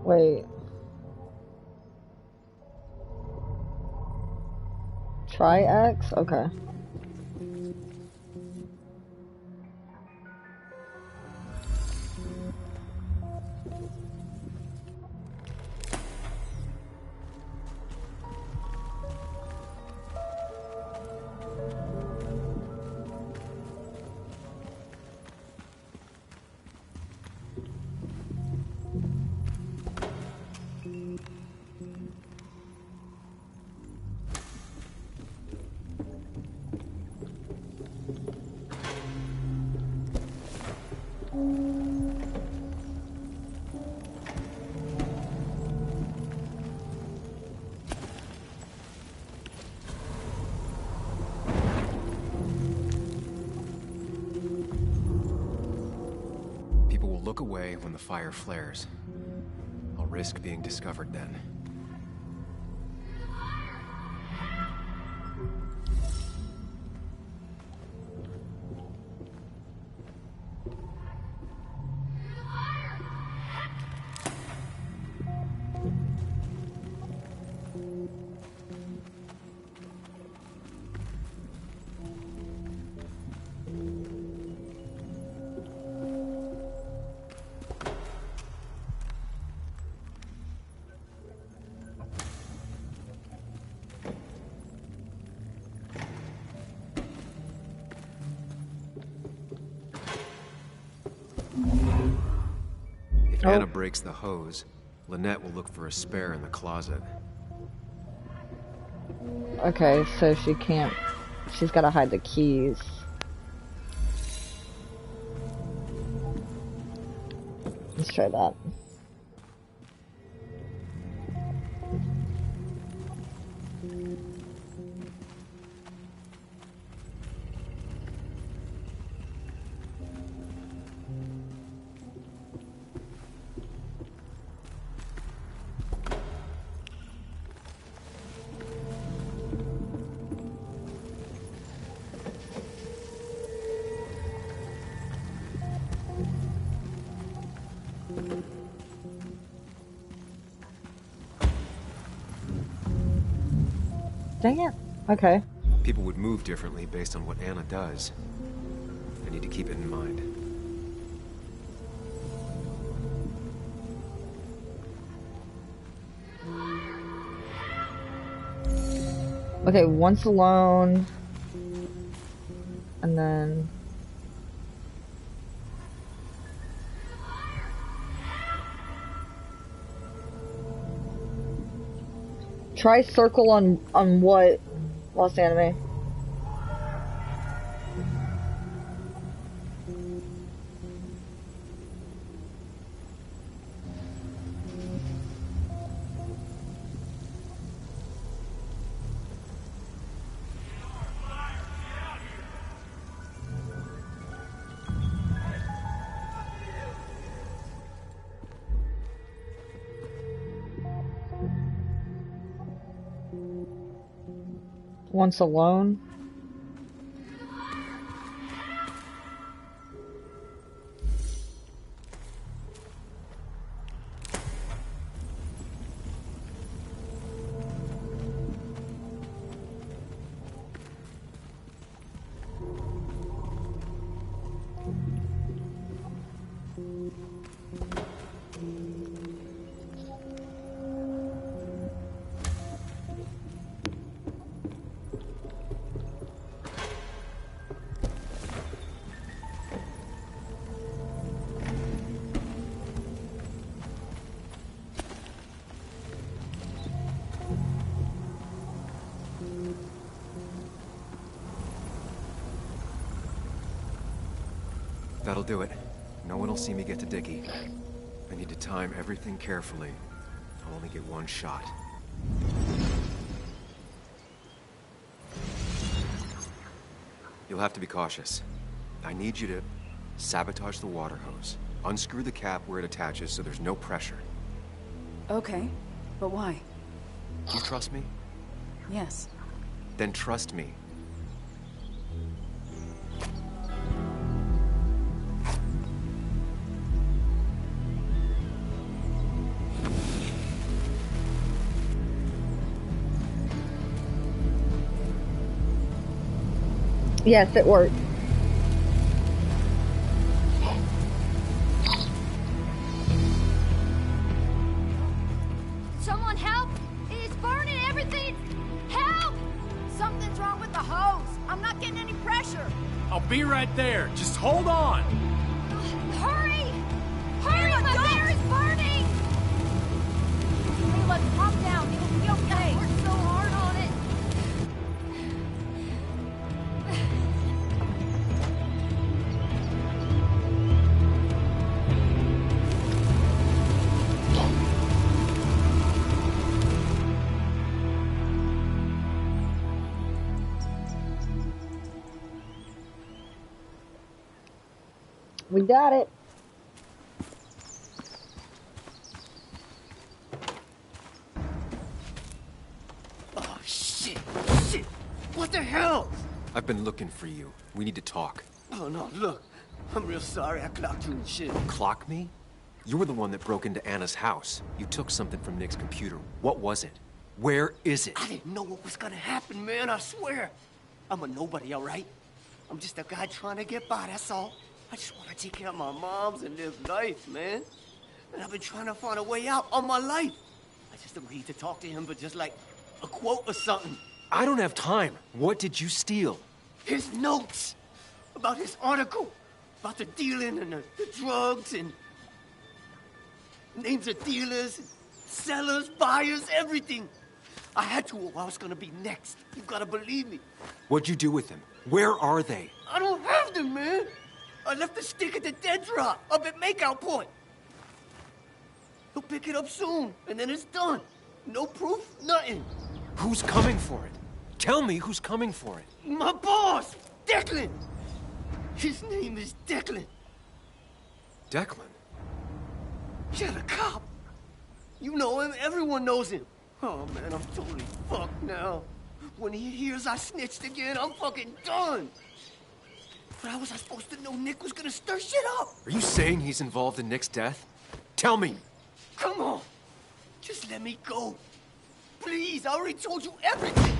Wait. Try X? Okay. look away when the fire flares. I'll risk being discovered then. If Anna breaks the hose, Lynette will look for a spare in the closet. Okay, so she's gotta hide the keys. Let's try that. Dang it. Okay. People would move differently based on what Anna does. I need to keep it in mind. Okay, once alone. And then... Try circle on what? Lost Anime. Once alone. That'll do it. No one will see me get to Dickie. I need to time everything carefully. I'll only get one shot. You'll have to be cautious. I need you to sabotage the water hose. Unscrew the cap where it attaches so there's no pressure. Okay, but why? Do you trust me? Yes. Then trust me. Yes, it worked. Someone help! It's burning everything! Help! Something's wrong with the hose. I'm not getting any pressure. I'll be right there. Just hold on. Hurry! Hurry! My fire is burning! Hey, let's calm down. It'll be okay. I worked so hard on it. We got it. Shit! What the hell? I've been looking for you. We need to talk. Oh, no, look. I'm real sorry I clocked you and shit. Clock me? You were the one that broke into Anna's house. You took something from Nick's computer. What was it? Where is it? I didn't know what was gonna happen, man, I swear. I'm a nobody, all right? I'm just a guy trying to get by, that's all. I just want to take care of my moms and live life, man. And I've been trying to find a way out all my life. I just agreed to talk to him, but just like a quote or something. I don't have time. What did you steal? His notes about his article, about the dealing and the drugs and names of dealers, sellers, buyers, everything. I had to or I was gonna be next. You gotta believe me. What'd you do with them? Where are they? I don't have them, man. I left the stick at the dead drop up at Makeout Point. He'll pick it up soon, and then it's done. No proof, nothing. Who's coming for it? Tell me who's coming for it. My boss, Declan. His name is Declan. Declan? Yeah, the cop. You know him, everyone knows him. Oh, man, I'm totally fucked now. When he hears I snitched again, I'm fucking done. But how was I supposed to know Nick was gonna stir shit up? Are you saying he's involved in Nick's death? Tell me. Come on. Just let me go. Please, I already told you everything.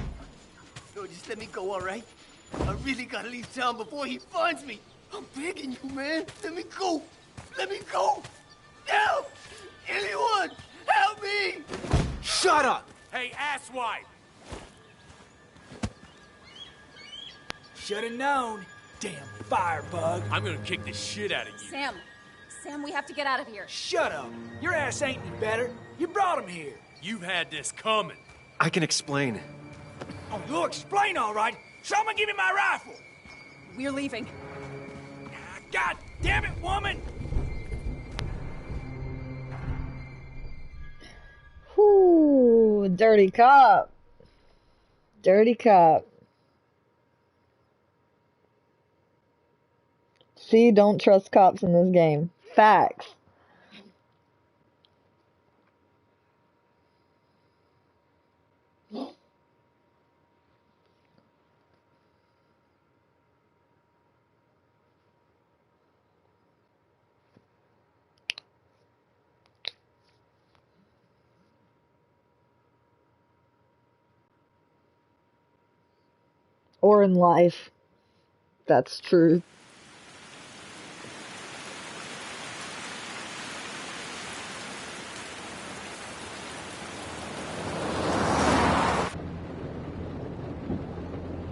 No, just let me go, all right? I really gotta leave town before he finds me. I'm begging you, man. Let me go. Let me go. Help! Anyone! Help me! Shut up! Hey, asswipe! Should've known. Damn firebug. I'm gonna kick the shit out of you. Sam, we have to get out of here. Shut up. Your ass ain't any better. You brought him here. You've had this coming. I can explain. Oh, you'll explain all right. Someone give me my rifle. We're leaving. God damn it, woman! Whoo, dirty cop. Dirty cop. See, don't trust cops in this game. Facts. Or in life. That's true.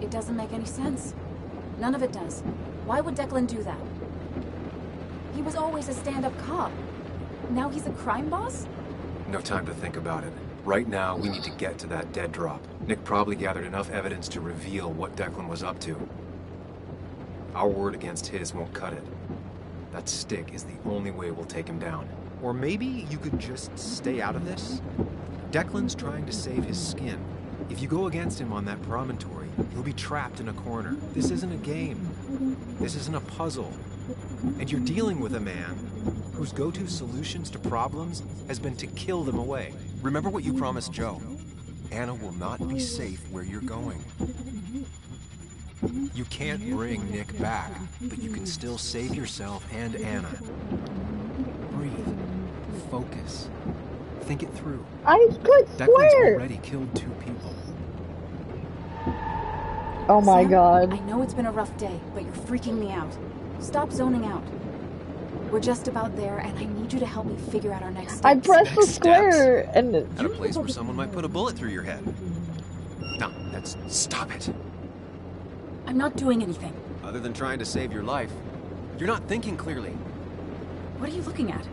It doesn't make any sense. None of it does. Why would Declan do that? He was always a stand-up cop. Now he's a crime boss? No time to think about it. Right now, we need to get to that dead drop. Nick probably gathered enough evidence to reveal what Declan was up to. Our word against his won't cut it. That stick is the only way we'll take him down. Or maybe you could just stay out of this? Declan's trying to save his skin. If you go against him on that promontory, he'll be trapped in a corner. This isn't a game. This isn't a puzzle. And you're dealing with a man whose go-to solutions to problems has been to kill them away. Remember what you promised Joe. Anna will not be safe where you're going. You can't bring Nick back, but you can still save yourself and Anna. Breathe. Focus. Think it through. I could Declan's swear. already killed 2 people. Oh my Sam, god. I know it's been a rough day, but you're freaking me out. Stop zoning out. We're just about there, and I need you to help me figure out our next steps. I pressed the square and At a place where someone might put a bullet through your head. No, that's... Stop it. I'm not doing anything. Other than trying to save your life. You're not thinking clearly. What are you looking at?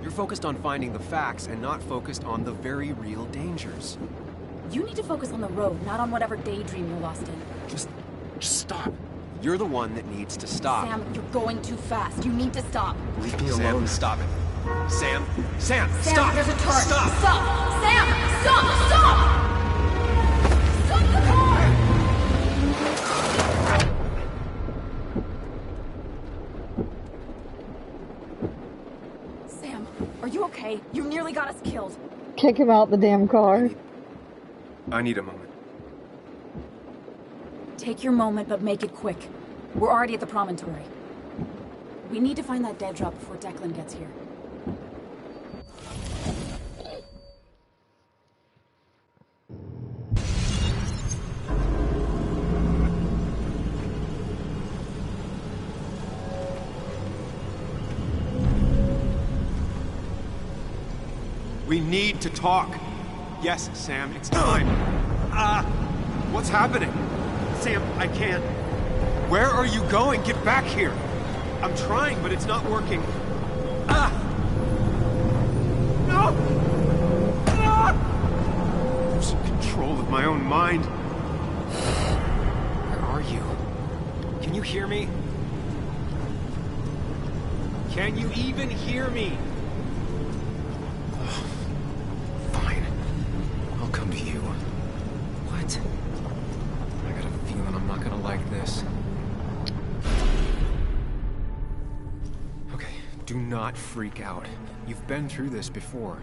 You're focused on finding the facts and not focused on the very real dangers. You need to focus on the road, not on whatever daydream you're lost in. Just stop. You're the one that needs to stop. Sam, you're going too fast. You need to stop. Leave me alone. Stop it. Sam, Sam, stop. there's a turn. Stop. Stop. Sam, stop. Stop. Stop the car. Sam, are you okay? You nearly got us killed. kick him out the damn car. I need a moment. Take your moment, but make it quick. We're already at the promontory. We need to find that dead drop before Declan gets here. We need to talk. Yes, Sam, it's time. What's happening? Sam, I can't. Where are you going? Get back here. I'm trying, but it's not working. No! Losing control of my own mind. Where are you? Can you hear me? Can you even hear me? Fine. I'll come to you. What? I got a feeling I'm not gonna like this. Okay, do not freak out. You've been through this before.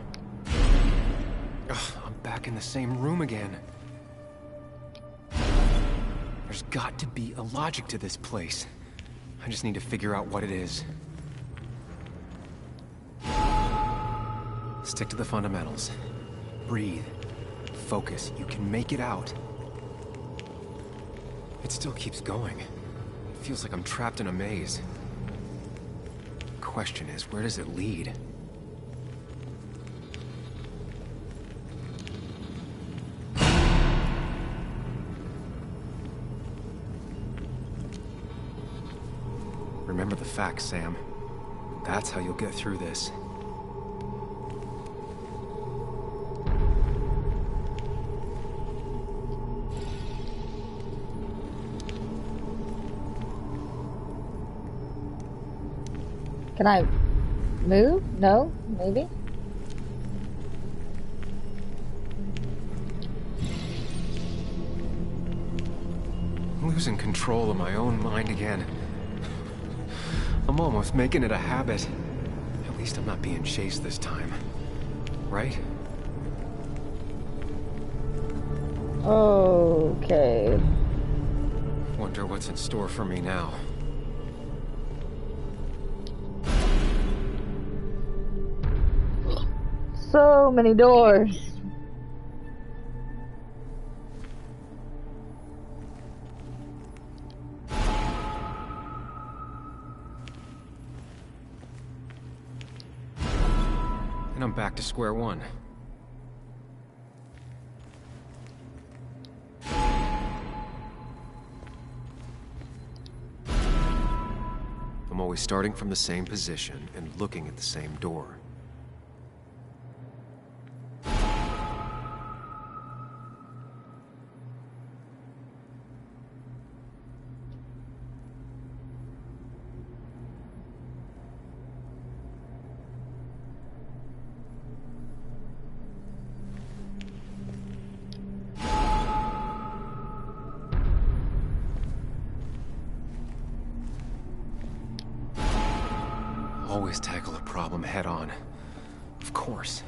Ugh, I'm back in the same room again. There's got to be a logic to this place. I just need to figure out what it is. Stick to the fundamentals. Breathe. Focus. You can make it out. It still keeps going. It feels like I'm trapped in a maze. The question is, where does it lead? Remember the facts, Sam. That's how you'll get through this. Can I move? No? Maybe? I'm losing control of my own mind again. I'm almost making it a habit. At least I'm not being chased this time. Right? Okay. Wonder what's in store for me now. So many doors. And I'm back to square one. I'm always starting from the same position and looking at the same door. Always tackle a problem head on. Of course.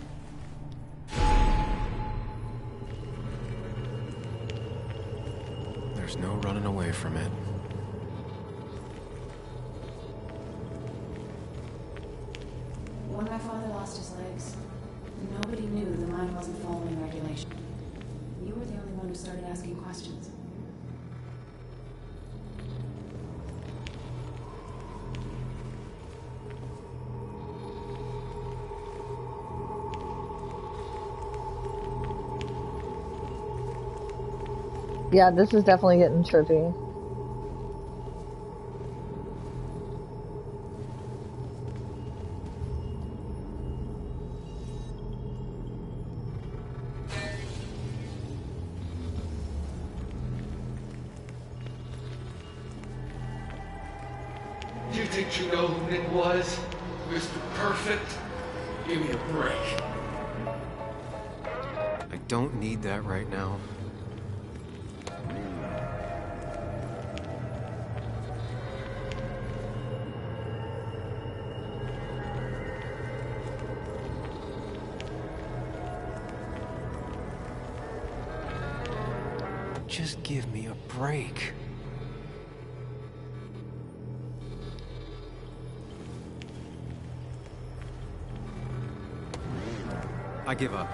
There's no running away from it. When my father lost his legs, nobody knew the mine wasn't following regulation. You were the only one who started asking questions. Yeah, this is definitely getting trippy. You think you know who Nick was? Mr. Perfect? Give me a break. I don't need that right now. Just give me a break. I give up.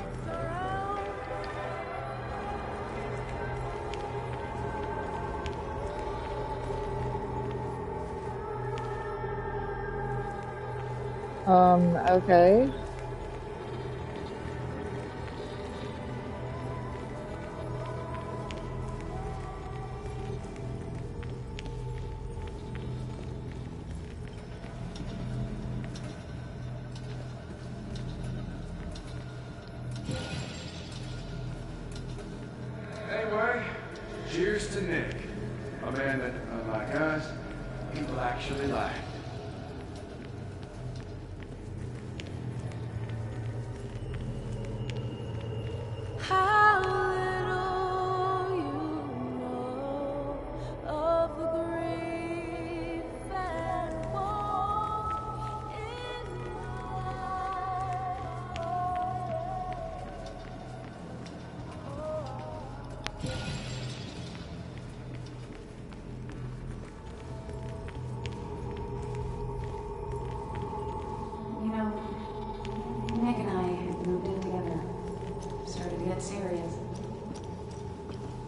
Okay. Anyway, cheers to Nick. A man that, unlike us, people actually like. How little you know of the grief and woe in You know, Nick and I have moved in together. Started to get serious.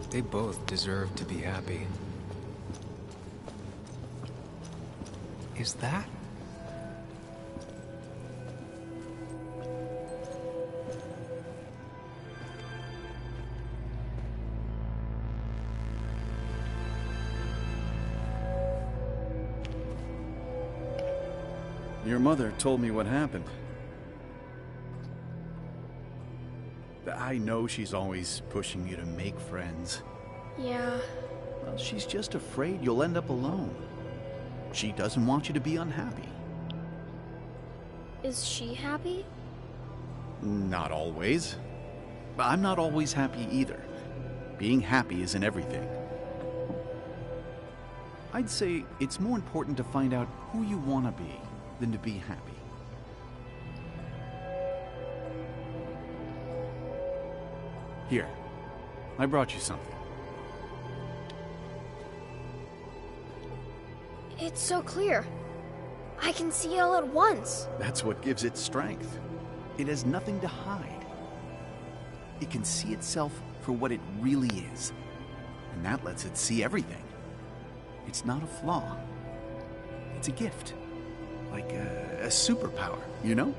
They both deserve to be happy. Is that? Your mother told me what happened. I know she's always pushing you to make friends. Yeah. Well, she's just afraid you'll end up alone. She doesn't want you to be unhappy. Is she happy? Not always. I'm not always happy either. Being happy isn't everything. I'd say it's more important to find out who you want to be than to be happy. Here, I brought you something. It's so clear. I can see it all at once. That's what gives it strength. It has nothing to hide. It can see itself for what it really is. And that lets it see everything. It's not a flaw. It's a gift. Like a superpower, you know?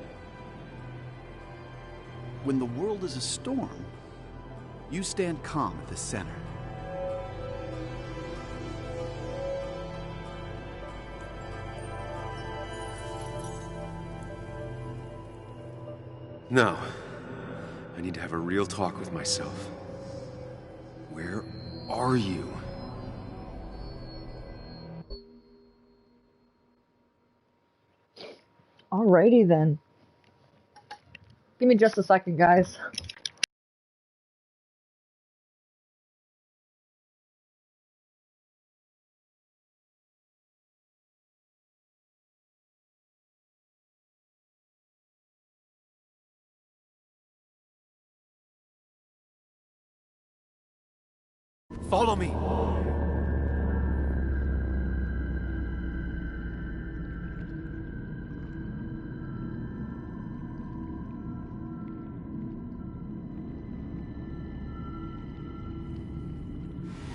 When the world is a storm, you stand calm at the center. No. I need to have a real talk with myself. Where are you? Alrighty then. Give me just a second, guys. Follow me!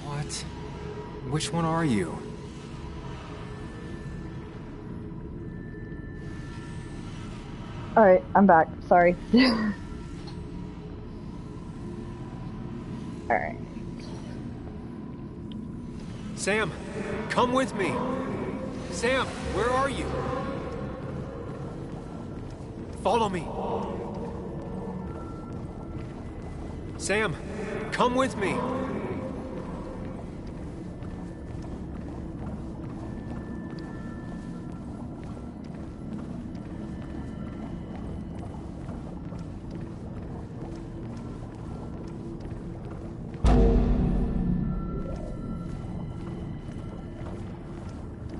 What? Which one are you? Alright, I'm back. Sorry. Alright. Sam, come with me! Sam, where are you? Follow me! Sam, come with me!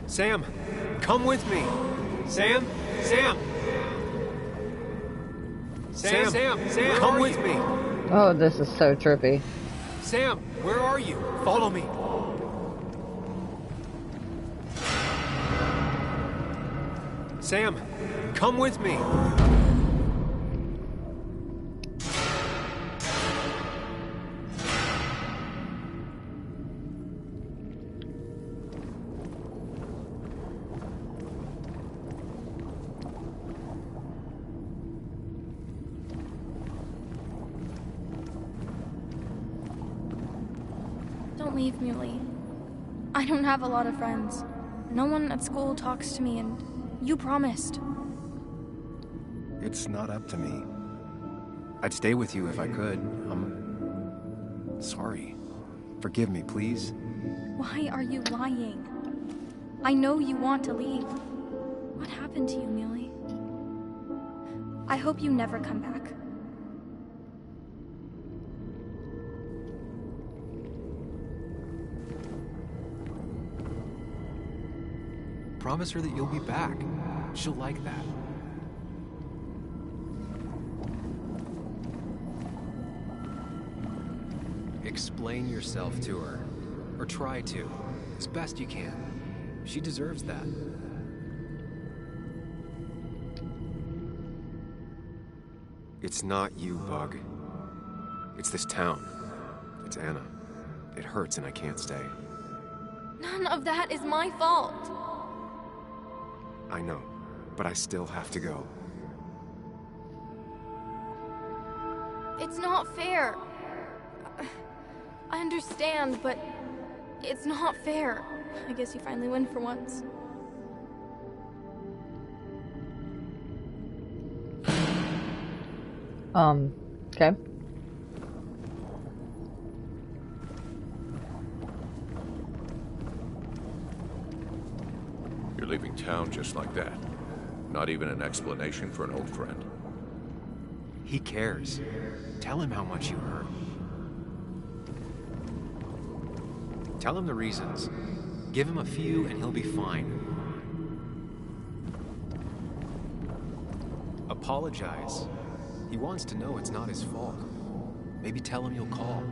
Sam, come with me! Sam! Sam! Sam, come with me! Oh, this is so trippy. Sam, where are you? Follow me. Sam, come with me. Don't leave, Muley. I don't have a lot of friends. No one at school talks to me, and you promised. It's not up to me. I'd stay with you if I could. I'm sorry. Forgive me, please. Why are you lying? I know you want to leave. What happened to you, Muley? I hope you never come back. Promise her that you'll be back. She'll like that. Explain yourself to her. Or try to. As best you can. She deserves that. It's not you, Bug. It's this town. It's Anna. It hurts and I can't stay. None of that is my fault. I know, but I still have to go. It's not fair. I understand, but it's not fair. I guess you finally win for once. Okay. You're leaving town just like that. Not even an explanation for an old friend. He cares. Tell him how much you hurt. Tell him the reasons. Give him a few and he'll be fine. Apologize. He wants to know it's not his fault. Maybe tell him you'll call.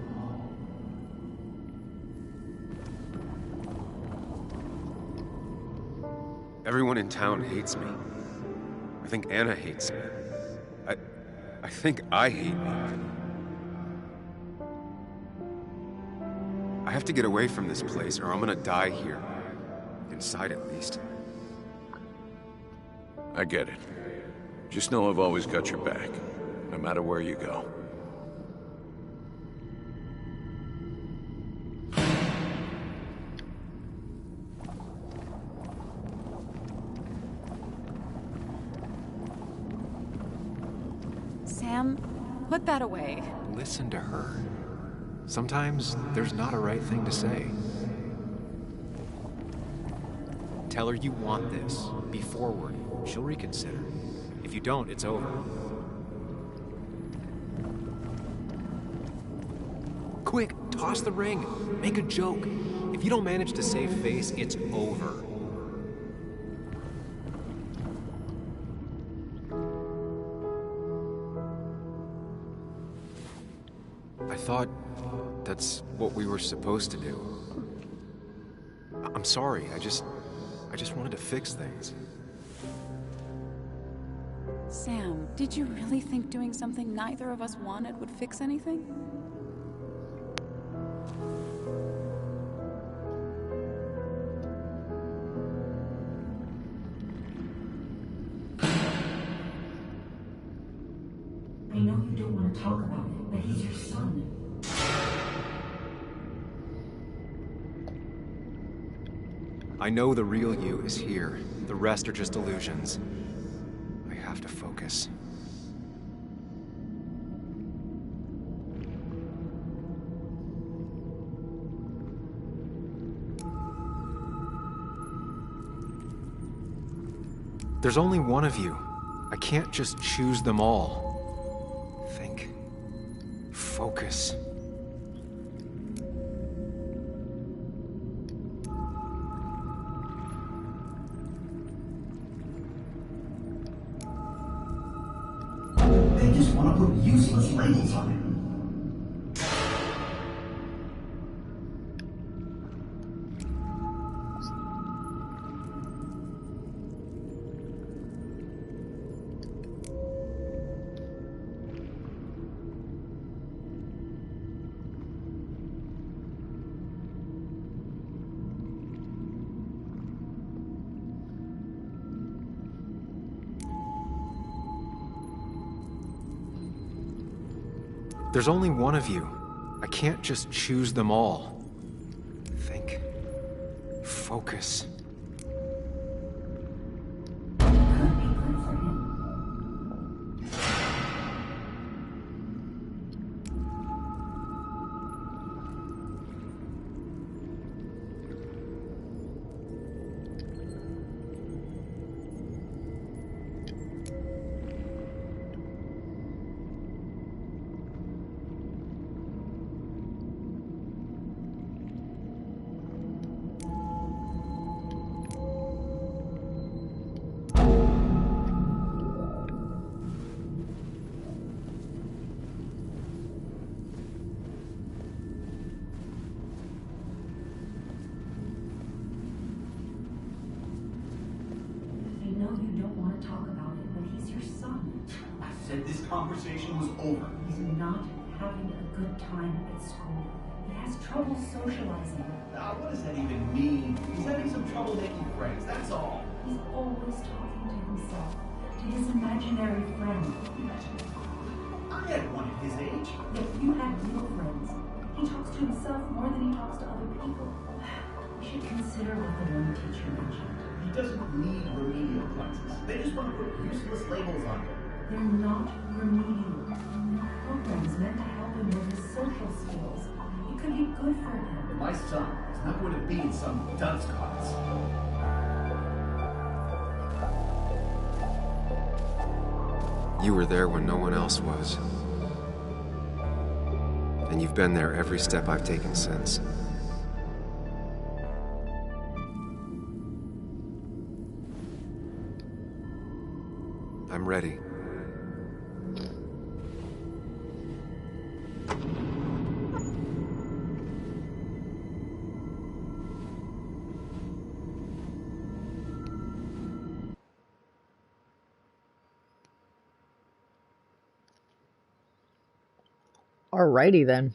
Everyone in town hates me. I think Anna hates me. I think I hate me. I have to get away from this place or I'm gonna die here. Inside at least. I get it. Just know I've always got your back, no matter where you go. Sam, put that away. Listen to her. Sometimes there's not a right thing to say. Tell her you want this. Be forward. She'll reconsider. If you don't, it's over. Quick, toss the ring. Make a joke. If you don't manage to save face, it's over. I thought that's what we were supposed to do. I'm sorry, I just wanted to fix things. Sam, did you really think doing something neither of us wanted would fix anything? I know you don't want to talk about it, but he's your son. I know the real you is here. The rest are just illusions. I have to focus. There's only one of you. I can't just choose them all. Think. Focus. They just want to put useless labels on There's only one of you. I can't just choose them all. Think. Focus. This conversation was over. He's not having a good time at school. He has trouble socializing. What does that even mean? He's having some trouble making friends, that's all. He's always talking to himself, to his imaginary friend. I had one at his age. If you had real friends, he talks to himself more than he talks to other people. We should consider what the one teacher mentioned. He doesn't need remedial classes. They just want to put useless labels on him. They're not remedial. Programs meant to help him with his social skills. It could be good for him. But my son is not going to be in some dunce class. You were there when no one else was. And you've been there every step I've taken since. I'm ready. Alrighty then.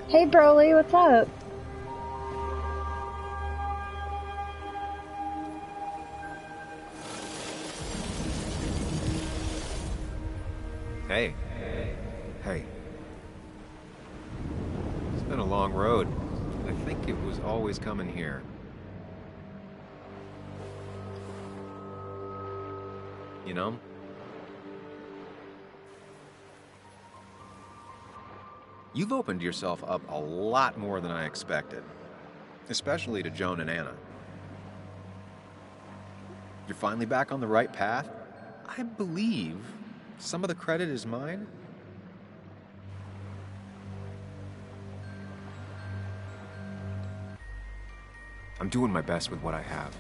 Hey Broly, what's up? Hey. Hey. It's been a long road. I think it was always coming here. You know? You've opened yourself up a lot more than I expected. Especially to Joan and Anna. You're finally back on the right path. I believe some of the credit is mine. I'm doing my best with what I have.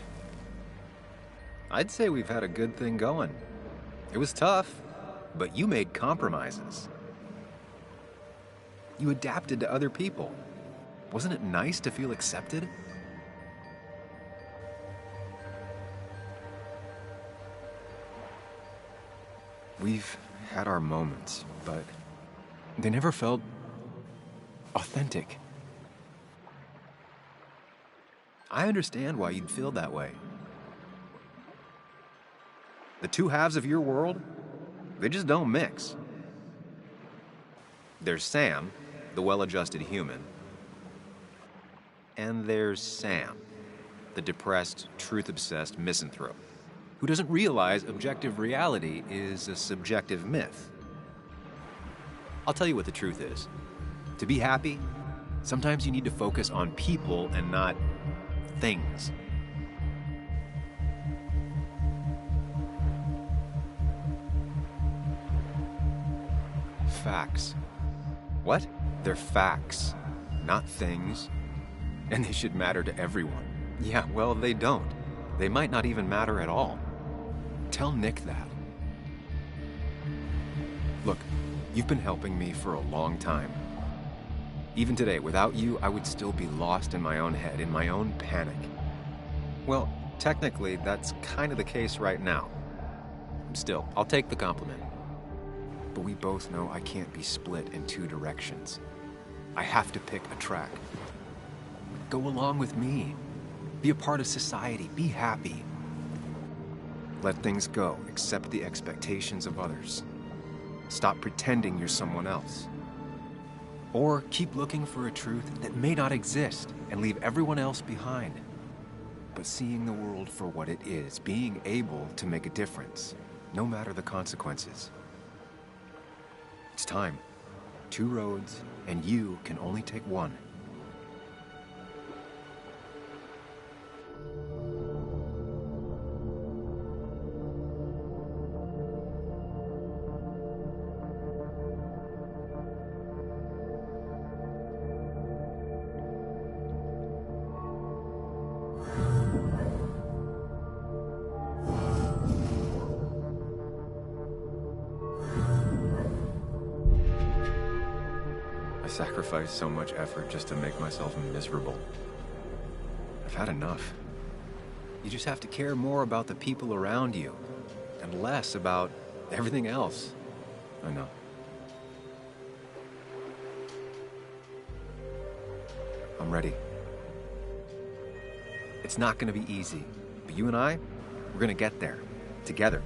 I'd say we've had a good thing going. It was tough, but you made compromises. You adapted to other people. Wasn't it nice to feel accepted? We've had our moments, but they never felt authentic. I understand why you'd feel that way. The two halves of your world, they just don't mix. There's Sam, the well-adjusted human, and there's Sam, the depressed, truth-obsessed misanthrope, who doesn't realize objective reality is a subjective myth. I'll tell you what the truth is. To be happy, sometimes you need to focus on people and not things. Facts. What? They're facts, not things. And they should matter to everyone. Yeah, well, they don't. They might not even matter at all. Tell Nick that. Look, you've been helping me for a long time. Even today, without you, I would still be lost in my own head, in my own panic. Well, technically, that's kind of the case right now. Still, I'll take the compliment. But we both know I can't be split in two directions. I have to pick a track. Go along with me. Be a part of society. Be happy. Let things go. Accept the expectations of others. Stop pretending you're someone else. Or keep looking for a truth that may not exist and leave everyone else behind. But seeing the world for what it is, being able to make a difference, no matter the consequences. It's time. 2 roads, and you can only take one. I sacrificed so much effort just to make myself miserable. I've had enough. You just have to care more about the people around you, and less about everything else. I know. I'm ready. It's not gonna be easy, but you and I, we're gonna get there, together.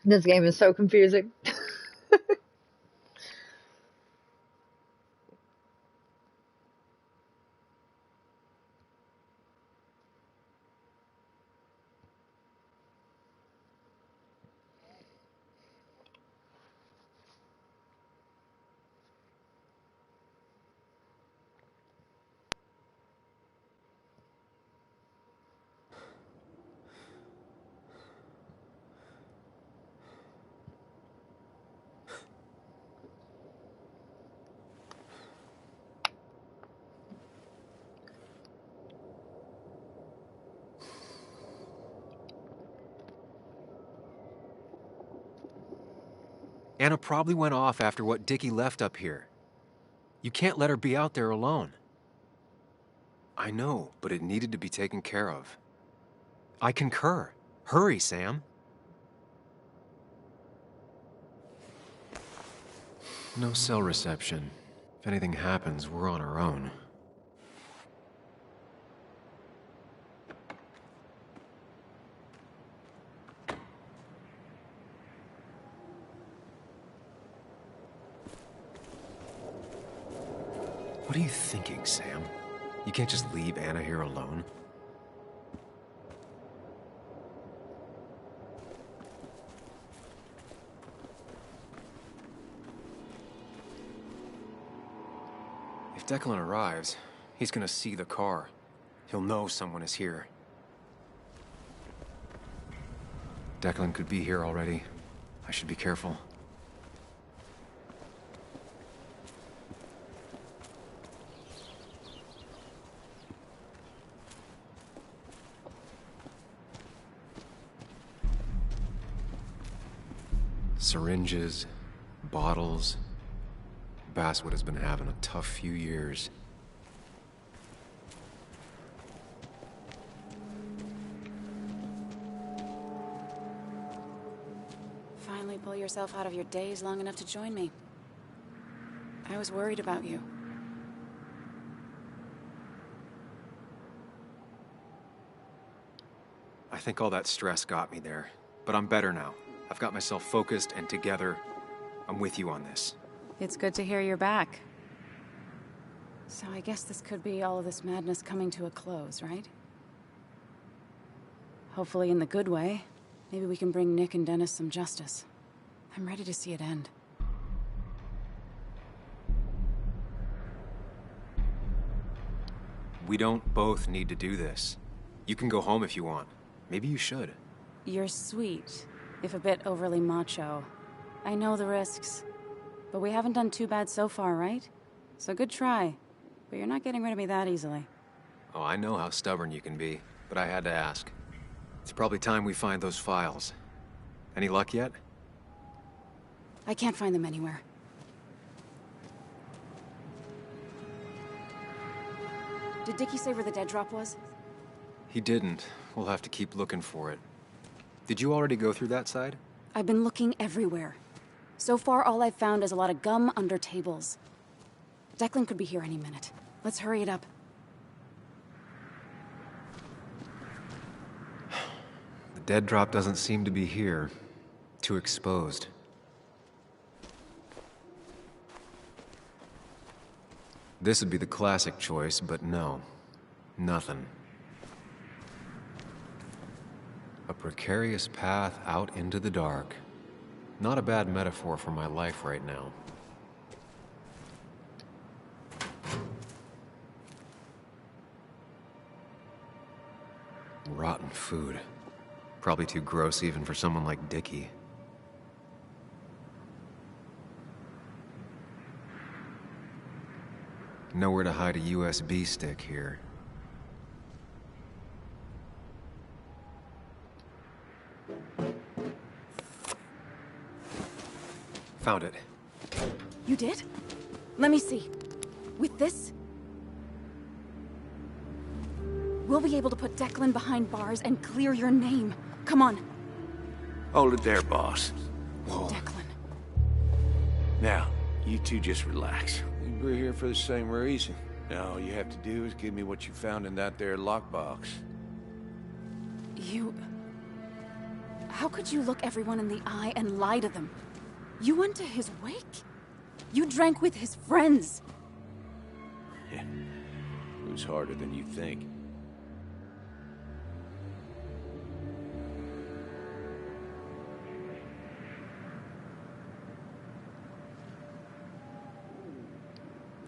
This game is so confusing. Anna probably went off after what Dickie left up here. You can't let her be out there alone. I know, but it needed to be taken care of. I concur. Hurry, Sam. No cell reception. If anything happens, we're on our own. What are you thinking, Sam? You can't just leave Anna here alone. If Declan arrives, he's gonna see the car. He'll know someone is here. Declan could be here already. I should be careful. Syringes, bottles. Basswood has been having a tough few years. Finally pull yourself out of your daze long enough to join me. I was worried about you. I think all that stress got me there, but I'm better now. I've got myself focused and together. I'm with you on this. It's good to hear you're back. So I guess this could be all of this madness coming to a close, right? Hopefully in the good way. Maybe we can bring Nick and Dennis some justice. I'm ready to see it end. We don't both need to do this. You can go home if you want. Maybe you should. You're sweet, if a bit overly macho. I know the risks. But we haven't done too bad so far, right? So good try. But you're not getting rid of me that easily. Oh, I know how stubborn you can be, but I had to ask. It's probably time we find those files. Any luck yet? I can't find them anywhere. Did Dickie say where the dead drop was? He didn't. We'll have to keep looking for it. Did you already go through that side? I've been looking everywhere. So far, all I've found is a lot of gum under tables. Declan could be here any minute. Let's hurry it up. The dead drop doesn't seem to be here. Too exposed. This would be the classic choice, but no. Nothing. A precarious path out into the dark. Not a bad metaphor for my life right now. Rotten food. Probably too gross even for someone like Dickie. Nowhere to hide a USB stick here. Found it. You did? Let me see. With this, we'll be able to put Declan behind bars and clear your name. Come on. Hold it there, boss. Whoa. Declan. Now, you two just relax. We're here for the same reason. Now, all you have to do is give me what you found in that there lockbox. You... How could you look everyone in the eye and lie to them? You went to his wake? You drank with his friends. Yeah. It was harder than you think.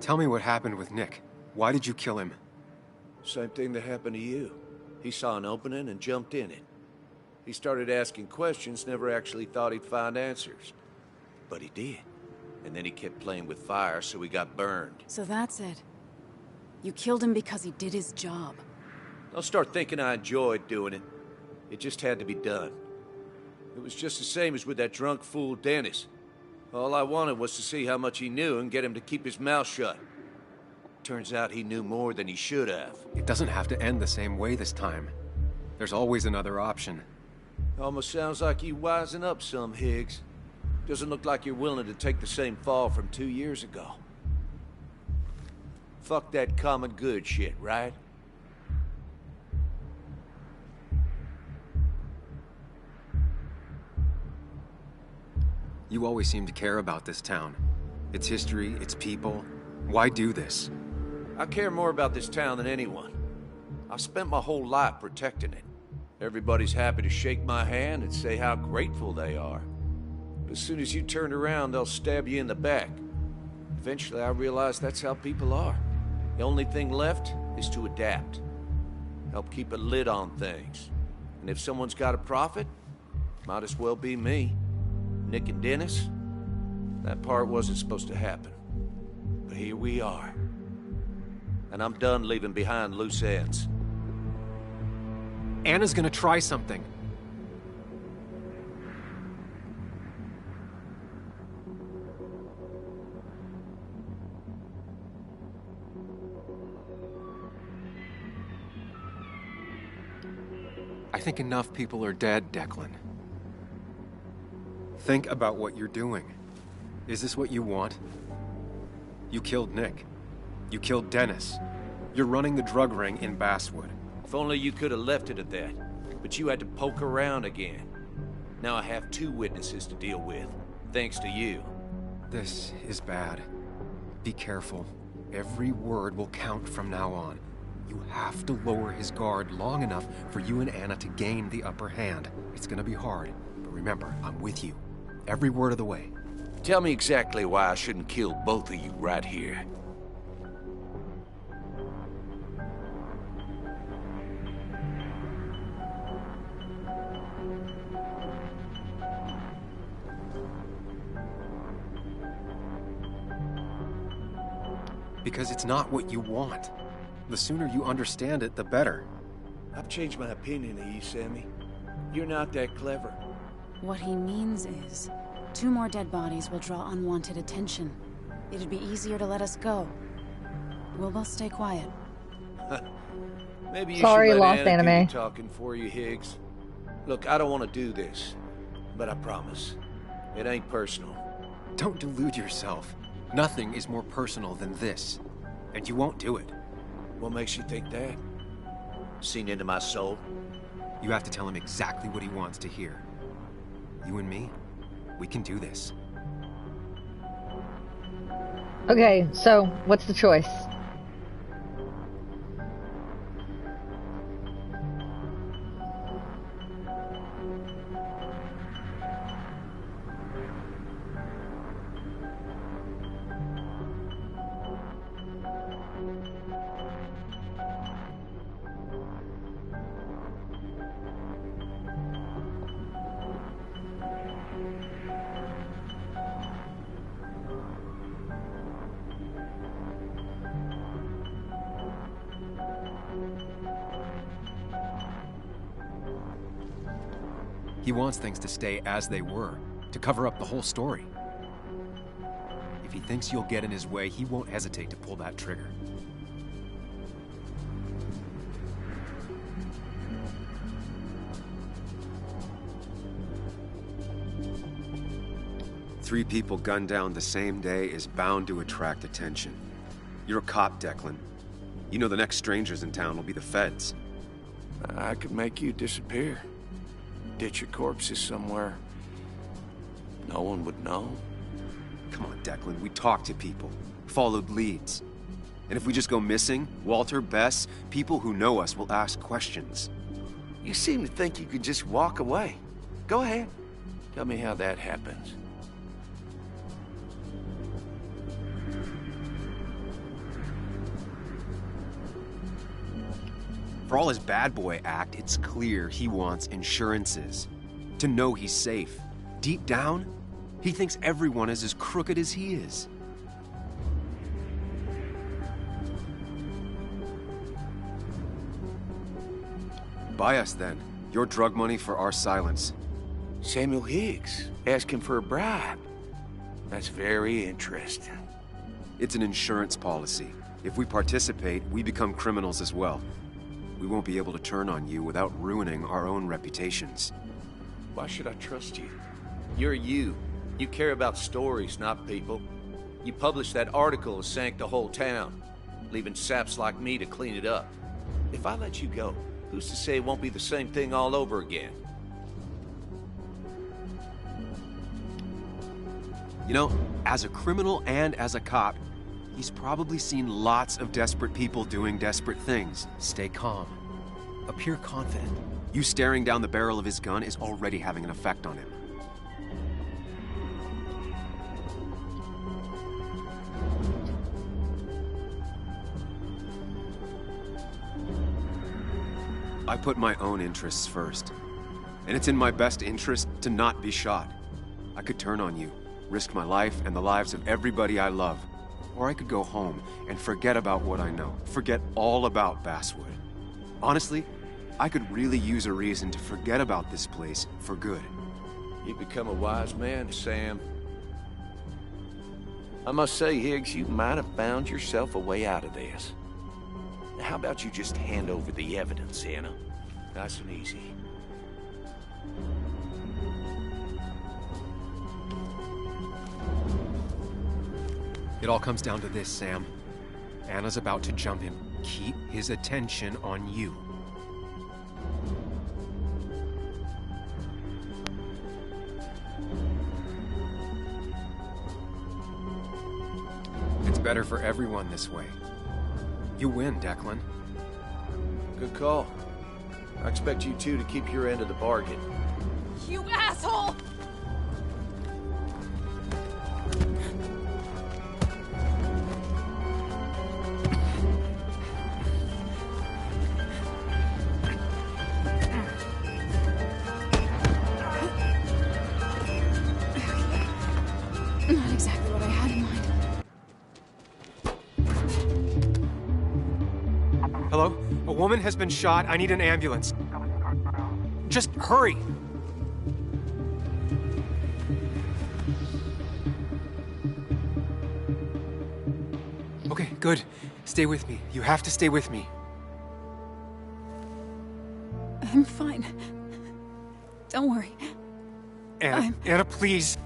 Tell me what happened with Nick. Why did you kill him? Same thing that happened to you. He saw an opening and jumped in it. He started asking questions, never actually thought he'd find answers. But he did. And then he kept playing with fire, so he got burned. So that's it. You killed him because he did his job. Don't start thinking I enjoyed doing it. It just had to be done. It was just the same as with that drunk fool Dennis. All I wanted was to see how much he knew and get him to keep his mouth shut. Turns out he knew more than he should have. It doesn't have to end the same way this time. There's always another option. Almost sounds like you wising up some, Higgs. Doesn't look like you're willing to take the same fall from 2 years ago. Fuck that common good shit, right? You always seem to care about this town. Its history, its people. Why do this? I care more about this town than anyone. I've spent my whole life protecting it. Everybody's happy to shake my hand and say how grateful they are. But as soon as you turn around, they'll stab you in the back. Eventually, I realized that's how people are. The only thing left is to adapt. Help keep a lid on things. And if someone's got a profit, might as well be me. Nick and Dennis, that part wasn't supposed to happen. But here we are. And I'm done leaving behind loose ends. Anna's gonna try something. I think enough people are dead, Declan. Think about what you're doing. Is this what you want? You killed Nick. You killed Dennis. You're running the drug ring in Basswood. If only you could have left it at that. But you had to poke around again. Now I have 2 witnesses to deal with, thanks to you. This is bad. Be careful. Every word will count from now on. You have to lower his guard long enough for you and Anna to gain the upper hand. It's gonna be hard, but remember, I'm with you. Every word of the way. Tell me exactly why I shouldn't kill both of you right here. Because it's not what you want. The sooner you understand it, the better. I've changed my opinion of you, Sammy. You're not that clever. What he means is, 2 more dead bodies will draw unwanted attention. It'd be easier to let us go. We'll both stay quiet. Maybe you Sorry, should let lost Anna do anime. the talking for you, Higgs. Look, I don't want to do this, but I promise, it ain't personal. Don't delude yourself. Nothing is more personal than this. And you won't do it. What makes you think that? Seen into my soul? You have to tell him exactly what he wants to hear. You and me, we can do this. Okay, so what's the choice? He wants things to stay as they were, to cover up the whole story. If he thinks you'll get in his way, he won't hesitate to pull that trigger. Three people gunned down the same day is bound to attract attention. You're a cop, Declan. You know the next strangers in town will be the feds. I could make you disappear. Ditch your corpses somewhere. No one would know. Come on, Declan, we talked to people, followed leads. And if we just go missing, Walter, Bess, people who know us will ask questions. You seem to think you could just walk away. Go ahead. Tell me how that happens. For all his bad boy act, it's clear he wants insurances. To know he's safe. Deep down, he thinks everyone is as crooked as he is. Buy us then. Your drug money for our silence. Samuel Higgs, asking for a bribe. That's very interesting. It's an insurance policy. If we participate, we become criminals as well. We won't be able to turn on you without ruining our own reputations. Why should I trust you? You're you. You care about stories, not people. You published that article that sank the whole town, leaving saps like me to clean it up. If I let you go, who's to say it won't be the same thing all over again? You know, as a criminal and as a cop, he's probably seen lots of desperate people doing desperate things. Stay calm. Appear confident. You staring down the barrel of his gun is already having an effect on him. I put my own interests first. And it's in my best interest to not be shot. I could turn on you, risk my life and the lives of everybody I love. Or I could go home and forget about what I know. Forget all about Basswood. Honestly, I could really use a reason to forget about this place for good. You've become a wise man, Sam. I must say, Higgs, you might have found yourself a way out of this. How about you just hand over the evidence, Anna? Nice and easy. It all comes down to this, Sam. Anna's about to jump him. Keep his attention on you. It's better for everyone this way. You win, Declan. Good call. I expect you two to keep your end of the bargain. You asshole! Not exactly what I had in mind. Hello? A woman has been shot. I need an ambulance. Just hurry! Okay, good. Stay with me. You have to stay with me. I'm fine. Don't worry. Anna, Anna, please.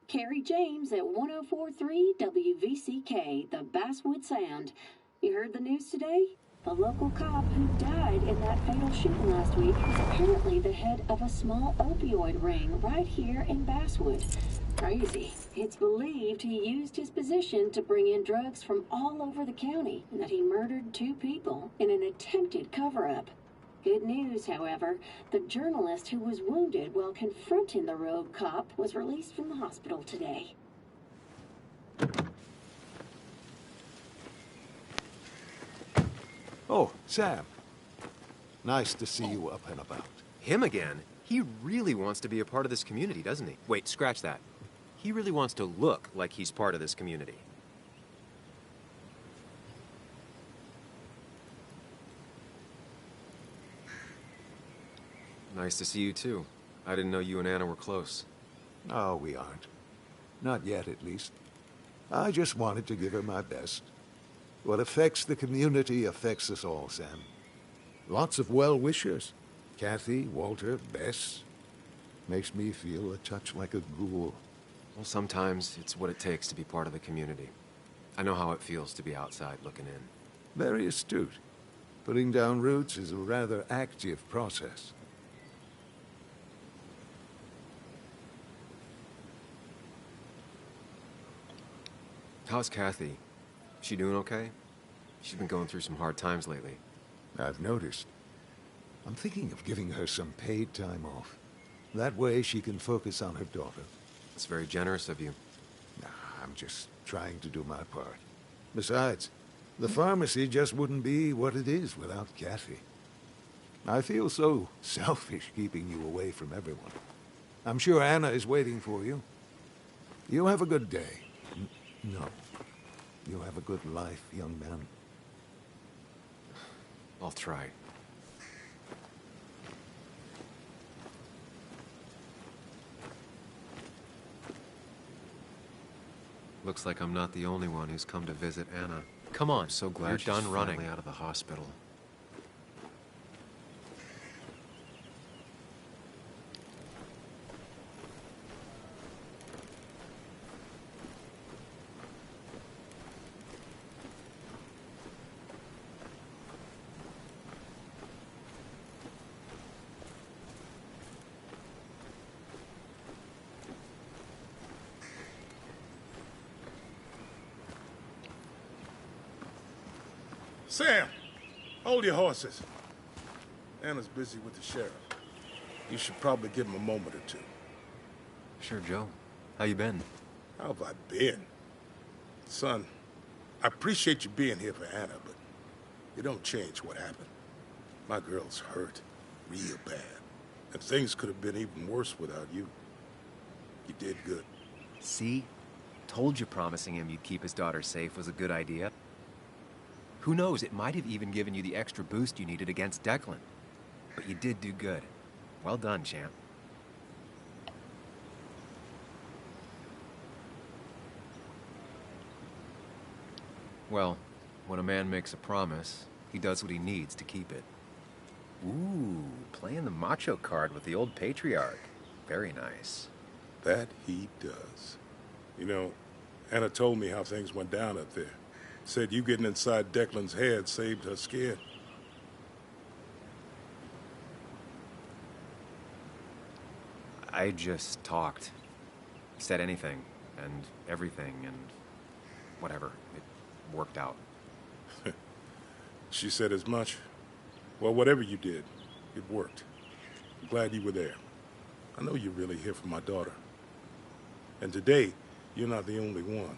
Carrie James at 1043 WVCK, the Basswood Sound. You heard the news today? The local cop who died in that fatal shooting last week was apparently the head of a small opioid ring right here in Basswood. Crazy. It's believed he used his position to bring in drugs from all over the county and that he murdered 2 people in an attempted cover-up. Good news, however, the journalist who was wounded while confronting the rogue cop was released from the hospital today. Oh, Sam. Nice to see you up and about. Him again? He really wants to be a part of this community, doesn't he? Wait, scratch that. He really wants to look like he's part of this community. Nice to see you, too. I didn't know you and Anna were close. No, we aren't. Not yet, at least. I just wanted to give her my best. What affects the community affects us all, Sam. Lots of well-wishers. Kathy, Walter, Bess. Makes me feel a touch like a ghoul. Well, sometimes it's what it takes to be part of the community. I know how it feels to be outside looking in. Very astute. Putting down roots is a rather active process. How's Kathy? She doing okay? She's been going through some hard times lately. I've noticed. I'm thinking of giving her some paid time off. That way she can focus on her daughter. It's very generous of you. Nah, I'm just trying to do my part. Besides, the pharmacy just wouldn't be what it is without Kathy. I feel so selfish keeping you away from everyone. I'm sure Anna is waiting for you. You have a good day. No. You have a good life, young man. I'll try. Looks like I'm not the only one who's come to visit Anna. Come on, so glad you're done running out of the hospital. Sam, hold your horses. Anna's busy with the sheriff. You should probably give him a moment or two. Sure, Joe. How you been? How have I been? Son, I appreciate you being here for Anna, but it don't change what happened. My girl's hurt, real bad. And things could have been even worse without you. You did good. See? Told you promising him you'd keep his daughter safe was a good idea. Who knows, it might have even given you the extra boost you needed against Declan. But you did do good. Well done, champ. Well, when a man makes a promise, he does what he needs to keep it. Ooh, playing the macho card with the old patriarch. Very nice. That he does. You know, Anna told me how things went down up there. Said you getting inside Declan's head saved her skin. I just talked. Said anything, and everything, and whatever. It worked out. She said as much. Well, whatever you did, it worked. I'm glad you were there. I know you're really here for my daughter. And today, you're not the only one.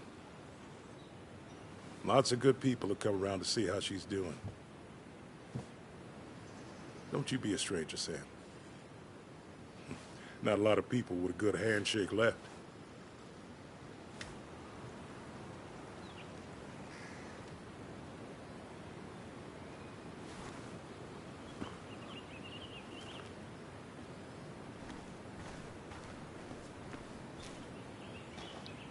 Lots of good people have come around to see how she's doing. Don't you be a stranger, Sam. Not a lot of people with a good handshake left.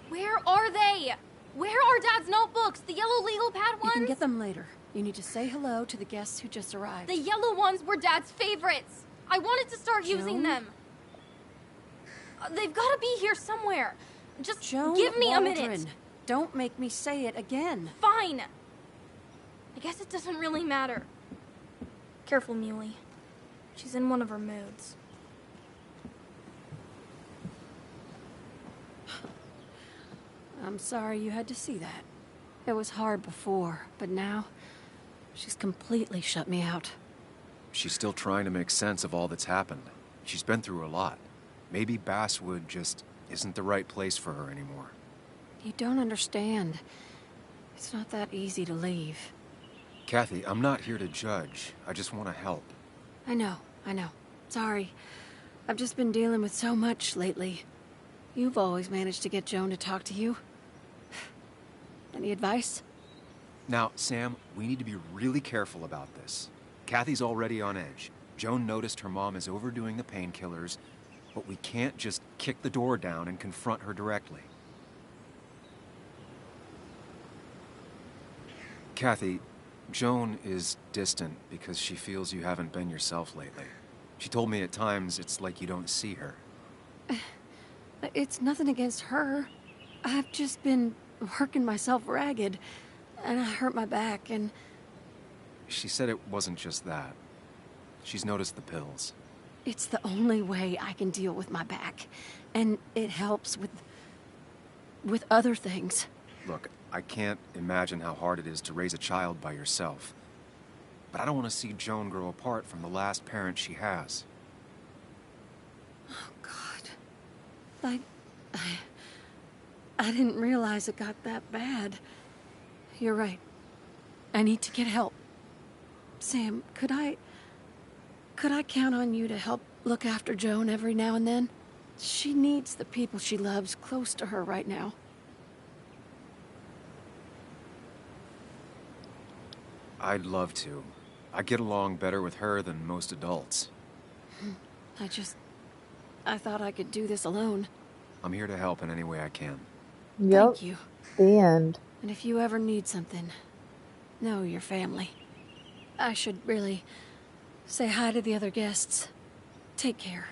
Where are they? Where are Dad's notebooks? The yellow legal pad ones? You can get them later. You need to say hello to the guests who just arrived. The yellow ones were Dad's favorites. I wanted to start using them. They've got to be here somewhere. Just give me a minute. Don't make me say it again. Fine. I guess it doesn't really matter. Careful, Muley. She's in one of her moods. I'm sorry you had to see that. It was hard before, but now she's completely shut me out. She's still trying to make sense of all that's happened. She's been through a lot. Maybe Basswood just isn't the right place for her anymore. You don't understand. It's not that easy to leave. Kathy, I'm not here to judge. I just want to help. I know. Sorry. I've just been dealing with so much lately. You've always managed to get Joan to talk to you. Any advice? Now, Sam, we need to be really careful about this. Kathy's already on edge. Joan noticed her mom is overdoing the painkillers, but we can't just kick the door down and confront her directly. Kathy, Joan is distant because she feels you haven't been yourself lately. She told me at times it's like you don't see her. It's nothing against her. I've just been working myself ragged, and I hurt my back, and... She said it wasn't just that. She's noticed the pills. It's the only way I can deal with my back, and it helps with other things. Look, I can't imagine how hard it is to raise a child by yourself. But I don't want to see Joan grow apart from the last parent she has. Oh, God. I didn't realize it got that bad. You're right. I need to get help. Sam, could I count on you to help look after Joan every now and then? She needs the people she loves close to her right now. I'd love to. I get along better with her than most adults. I thought I could do this alone. I'm here to help in any way I can. Yep. Thank you. The end. And if you ever need something, know your family. I should really say hi to the other guests. Take care.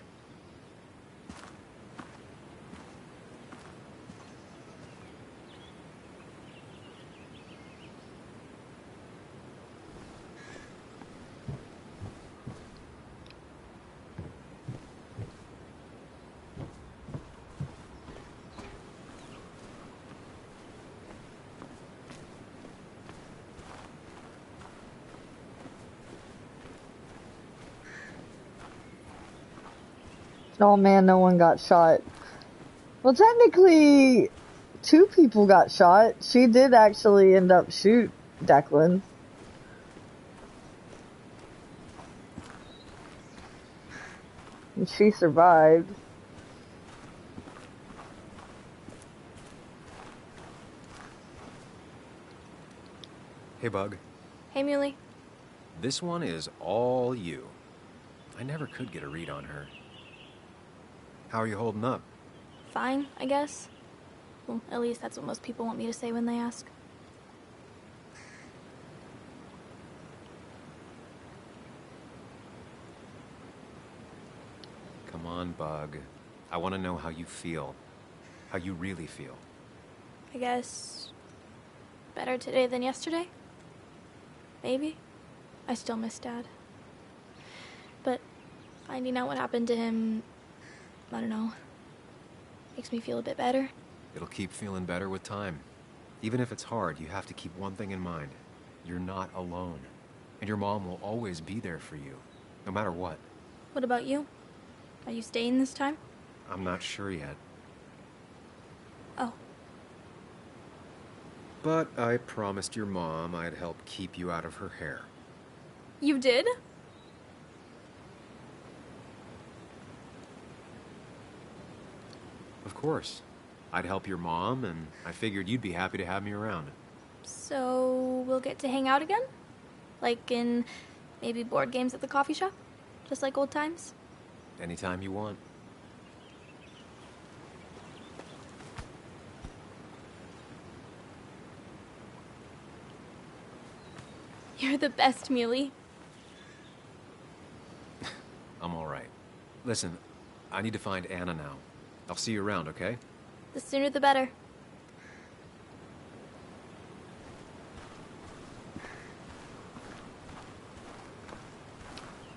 Oh man, no one got shot. Well, technically, two people got shot. She did actually end up shoot Declan. And she survived. Hey, Bug. Hey, Muley. This one is all you. I never could get a read on her. How are you holding up? Fine, I guess. Well, at least that's what most people want me to say when they ask. Come on, Bug. I want to know how you feel. How you really feel. I guess... better today than yesterday? Maybe. I still miss Dad. But finding out what happened to him, I don't know, makes me feel a bit better. It'll keep feeling better with time. Even if it's hard, you have to keep one thing in mind. You're not alone. And your mom will always be there for you, no matter what. What about you? Are you staying this time? I'm not sure yet. Oh. But I promised your mom I'd help keep you out of her hair. You did? Of course. I'd help your mom, and I figured you'd be happy to have me around. So we'll get to hang out again? Like in maybe board games at the coffee shop? Just like old times? Anytime you want. You're the best, Muley. I'm all right. Listen, I need to find Anna now. I'll see you around, okay? The sooner the better.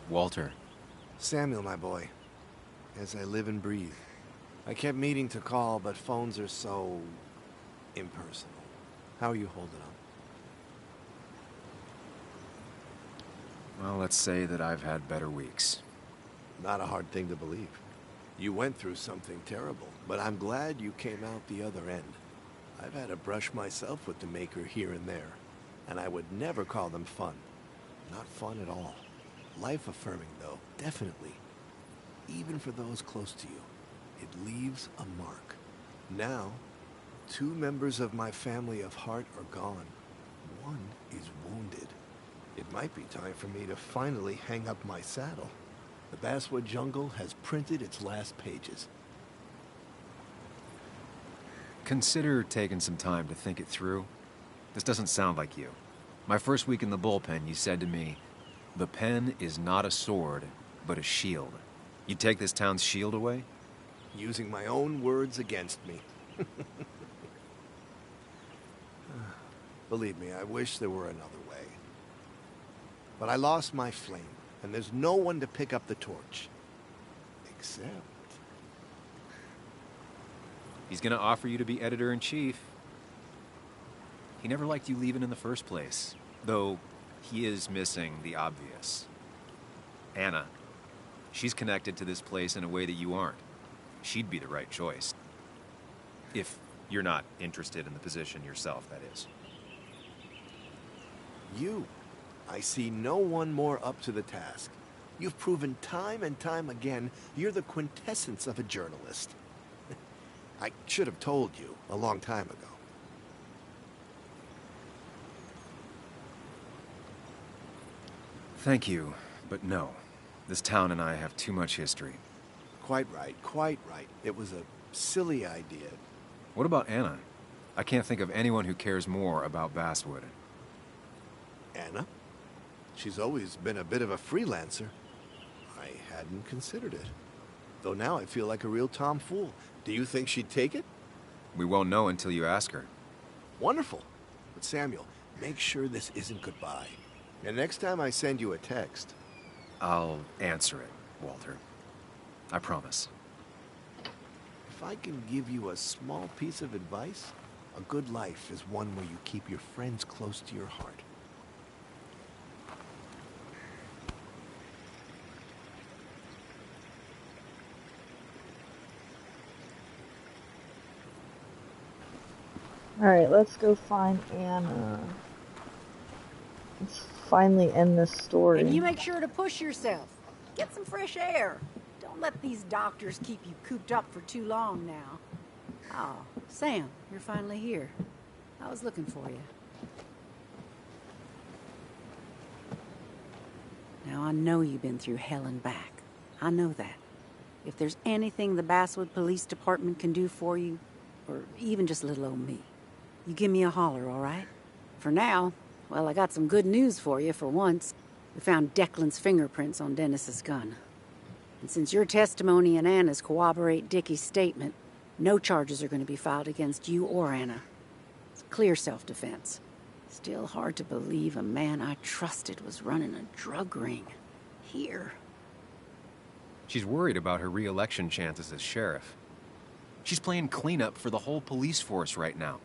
Walter. Samuel, my boy. As I live and breathe. I kept meaning to call, but phones are so... impersonal. How are you holding up? Well, let's say that I've had better weeks. Not a hard thing to believe. You went through something terrible, but I'm glad you came out the other end. I've had a brush myself with the Maker here and there, and I would never call them fun. Not fun at all. Life-affirming, though, definitely. Even for those close to you, it leaves a mark. Now, 2 members of my family of heart are gone. One is wounded. It might be time for me to finally hang up my saddle. The Basswood Jungle has printed its last pages. Consider taking some time to think it through. This doesn't sound like you. My first week in the bullpen, you said to me, "The pen is not a sword, but a shield." You take this town's shield away? Using my own words against me. Believe me, I wish there were another way. But I lost my flame, and there's no one to pick up the torch. Except... He's gonna offer you to be editor-in-chief. He never liked you leaving in the first place, though he is missing the obvious. Anna. She's connected to this place in a way that you aren't. She'd be the right choice. If you're not interested in the position yourself, that is. You. I see no one more up to the task. You've proven time and time again you're the quintessence of a journalist. I should have told you a long time ago. Thank you, but no. This town and I have too much history. Quite right, quite right. It was a silly idea. What about Anna? I can't think of anyone who cares more about Basswood. Anna? She's always been a bit of a freelancer. I hadn't considered it. Though now I feel like a real tomfool. Do you think she'd take it? We won't know until you ask her. Wonderful. But Samuel, make sure this isn't goodbye. And next time I send you a text... I'll answer it, Walter. I promise. If I can give you a small piece of advice, a good life is one where you keep your friends close to your heart. Alright, let's go find Anna. Let's finally end this story. And you make sure to push yourself. Get some fresh air. Don't let these doctors keep you cooped up for too long now. Oh, Sam, you're finally here. I was looking for you. Now, I know you've been through hell and back. I know that. If there's anything the Basswood Police Department can do for you, or even just little old me, you give me a holler, all right? For now, well, I got some good news for you for once. We found Declan's fingerprints on Dennis's gun. And since your testimony and Anna's corroborate Dickie's statement, no charges are going to be filed against you or Anna. It's clear self-defense. Still hard to believe a man I trusted was running a drug ring. Here. She's worried about her re-election chances as sheriff. She's playing cleanup for the whole police force right now.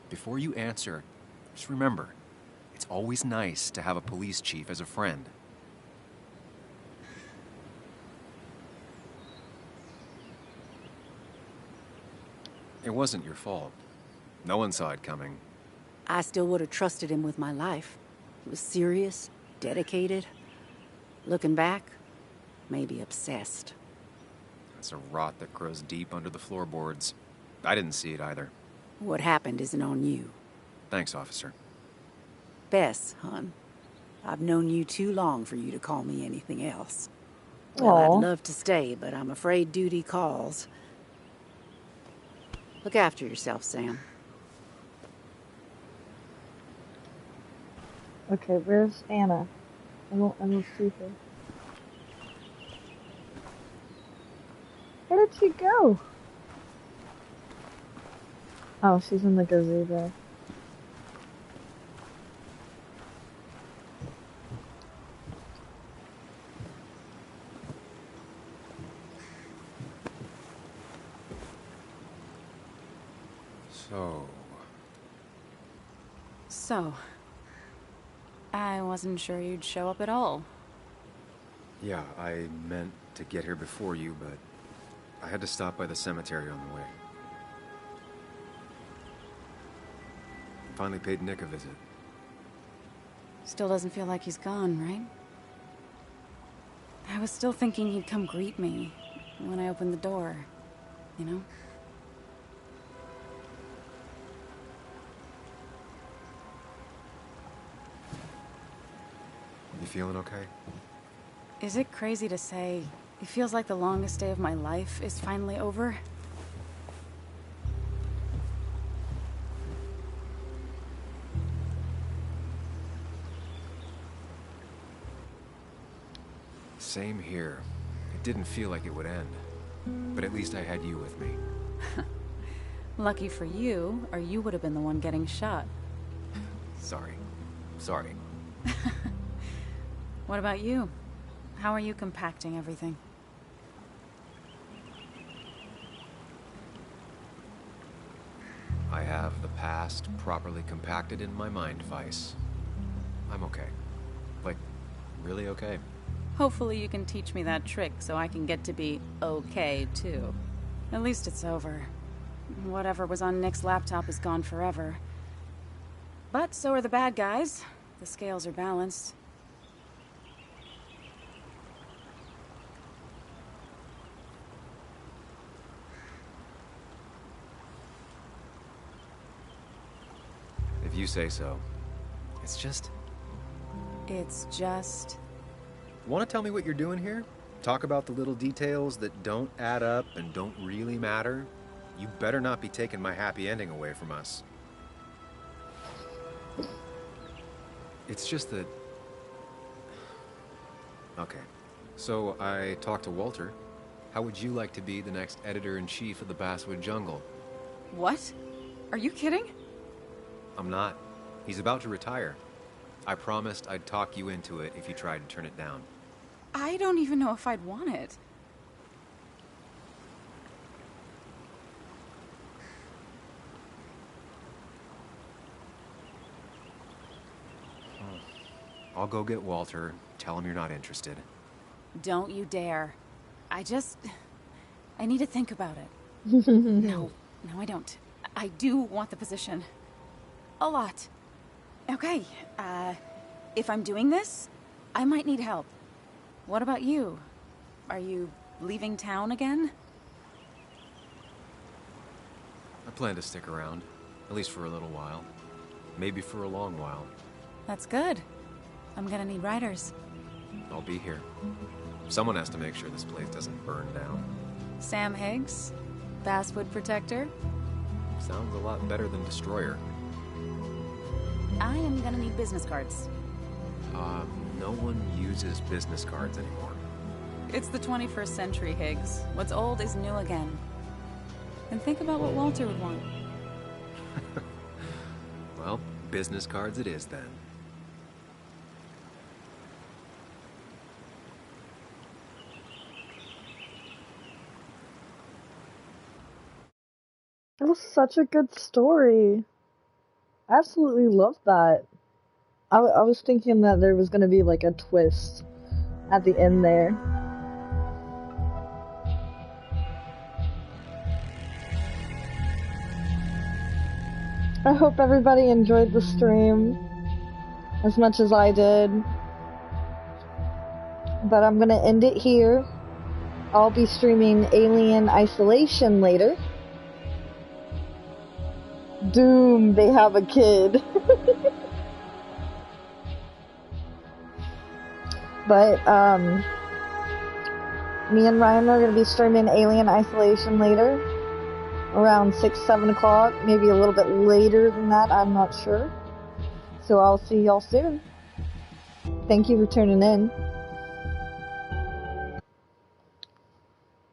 Before you answer, just remember, it's always nice to have a police chief as a friend. It wasn't your fault. No one saw it coming. I still would have trusted him with my life. He was serious, dedicated. Looking back, maybe obsessed. That's a rot that grows deep under the floorboards. I didn't see it either. What happened isn't on you. Thanks, officer. Bess, hon. I've known you too long for you to call me anything else. Well, I'd love to stay, but I'm afraid duty calls. Look after yourself, Sam. Okay, where's Anna? I don't see her. Where did she go? Oh, she's in the gazebo. So, I wasn't sure you'd show up at all. Yeah, I meant to get here before you, but I had to stop by the cemetery on the way. Finally paid Nick a visit. Still doesn't feel like he's gone, right? I was still thinking he'd come greet me when I opened the door, you know? You feeling okay? Is it crazy to say it feels like the longest day of my life is finally over? Same here. It didn't feel like it would end. But at least I had you with me. Lucky for you, or you would have been the one getting shot. Sorry. What about you? How are you compacting everything? I have the past properly compacted in my mind, Vice. I'm okay. Like, really okay. Hopefully you can teach me that trick so I can get to be okay, too. At least it's over. Whatever was on Nick's laptop is gone forever. But so are the bad guys. The scales are balanced. If you say so. It's just... Want to tell me what you're doing here? Talk about the little details that don't add up and don't really matter? You better not be taking my happy ending away from us. It's just that... Okay. So I talked to Walter. How would you like to be the next editor-in-chief of the Basswood Jungle? What? Are you kidding? I'm not. He's about to retire. I promised I'd talk you into it if you tried to turn it down. I don't even know if I'd want it. I'll go get Walter, tell him you're not interested. Don't you dare. I need to think about it. No, I don't. I do want the position. A lot. Okay, if I'm doing this, I might need help. What about you? Are you leaving town again? I plan to stick around, at least for a little while. Maybe for a long while. That's good. I'm gonna need riders. I'll be here. Someone has to make sure this place doesn't burn down. Sam Higgs? Basswood Protector? Sounds a lot better than Destroyer. I am gonna need business cards. No one uses business cards anymore. It's the 21st century, Higgs. What's old is new again. And think about what Walter would want. Well, business cards it is then. That was such a good story. I absolutely love that. I was thinking that there was going to be like a twist at the end there. I hope everybody enjoyed the stream as much as I did. But I'm going to end it here. I'll be streaming Alien Isolation later. Doom, they have a kid. But, me and Ryan are going to be streaming Alien Isolation later. Around 6, 7 o'clock. Maybe a little bit later than that, I'm not sure. So I'll see y'all soon. Thank you for tuning in.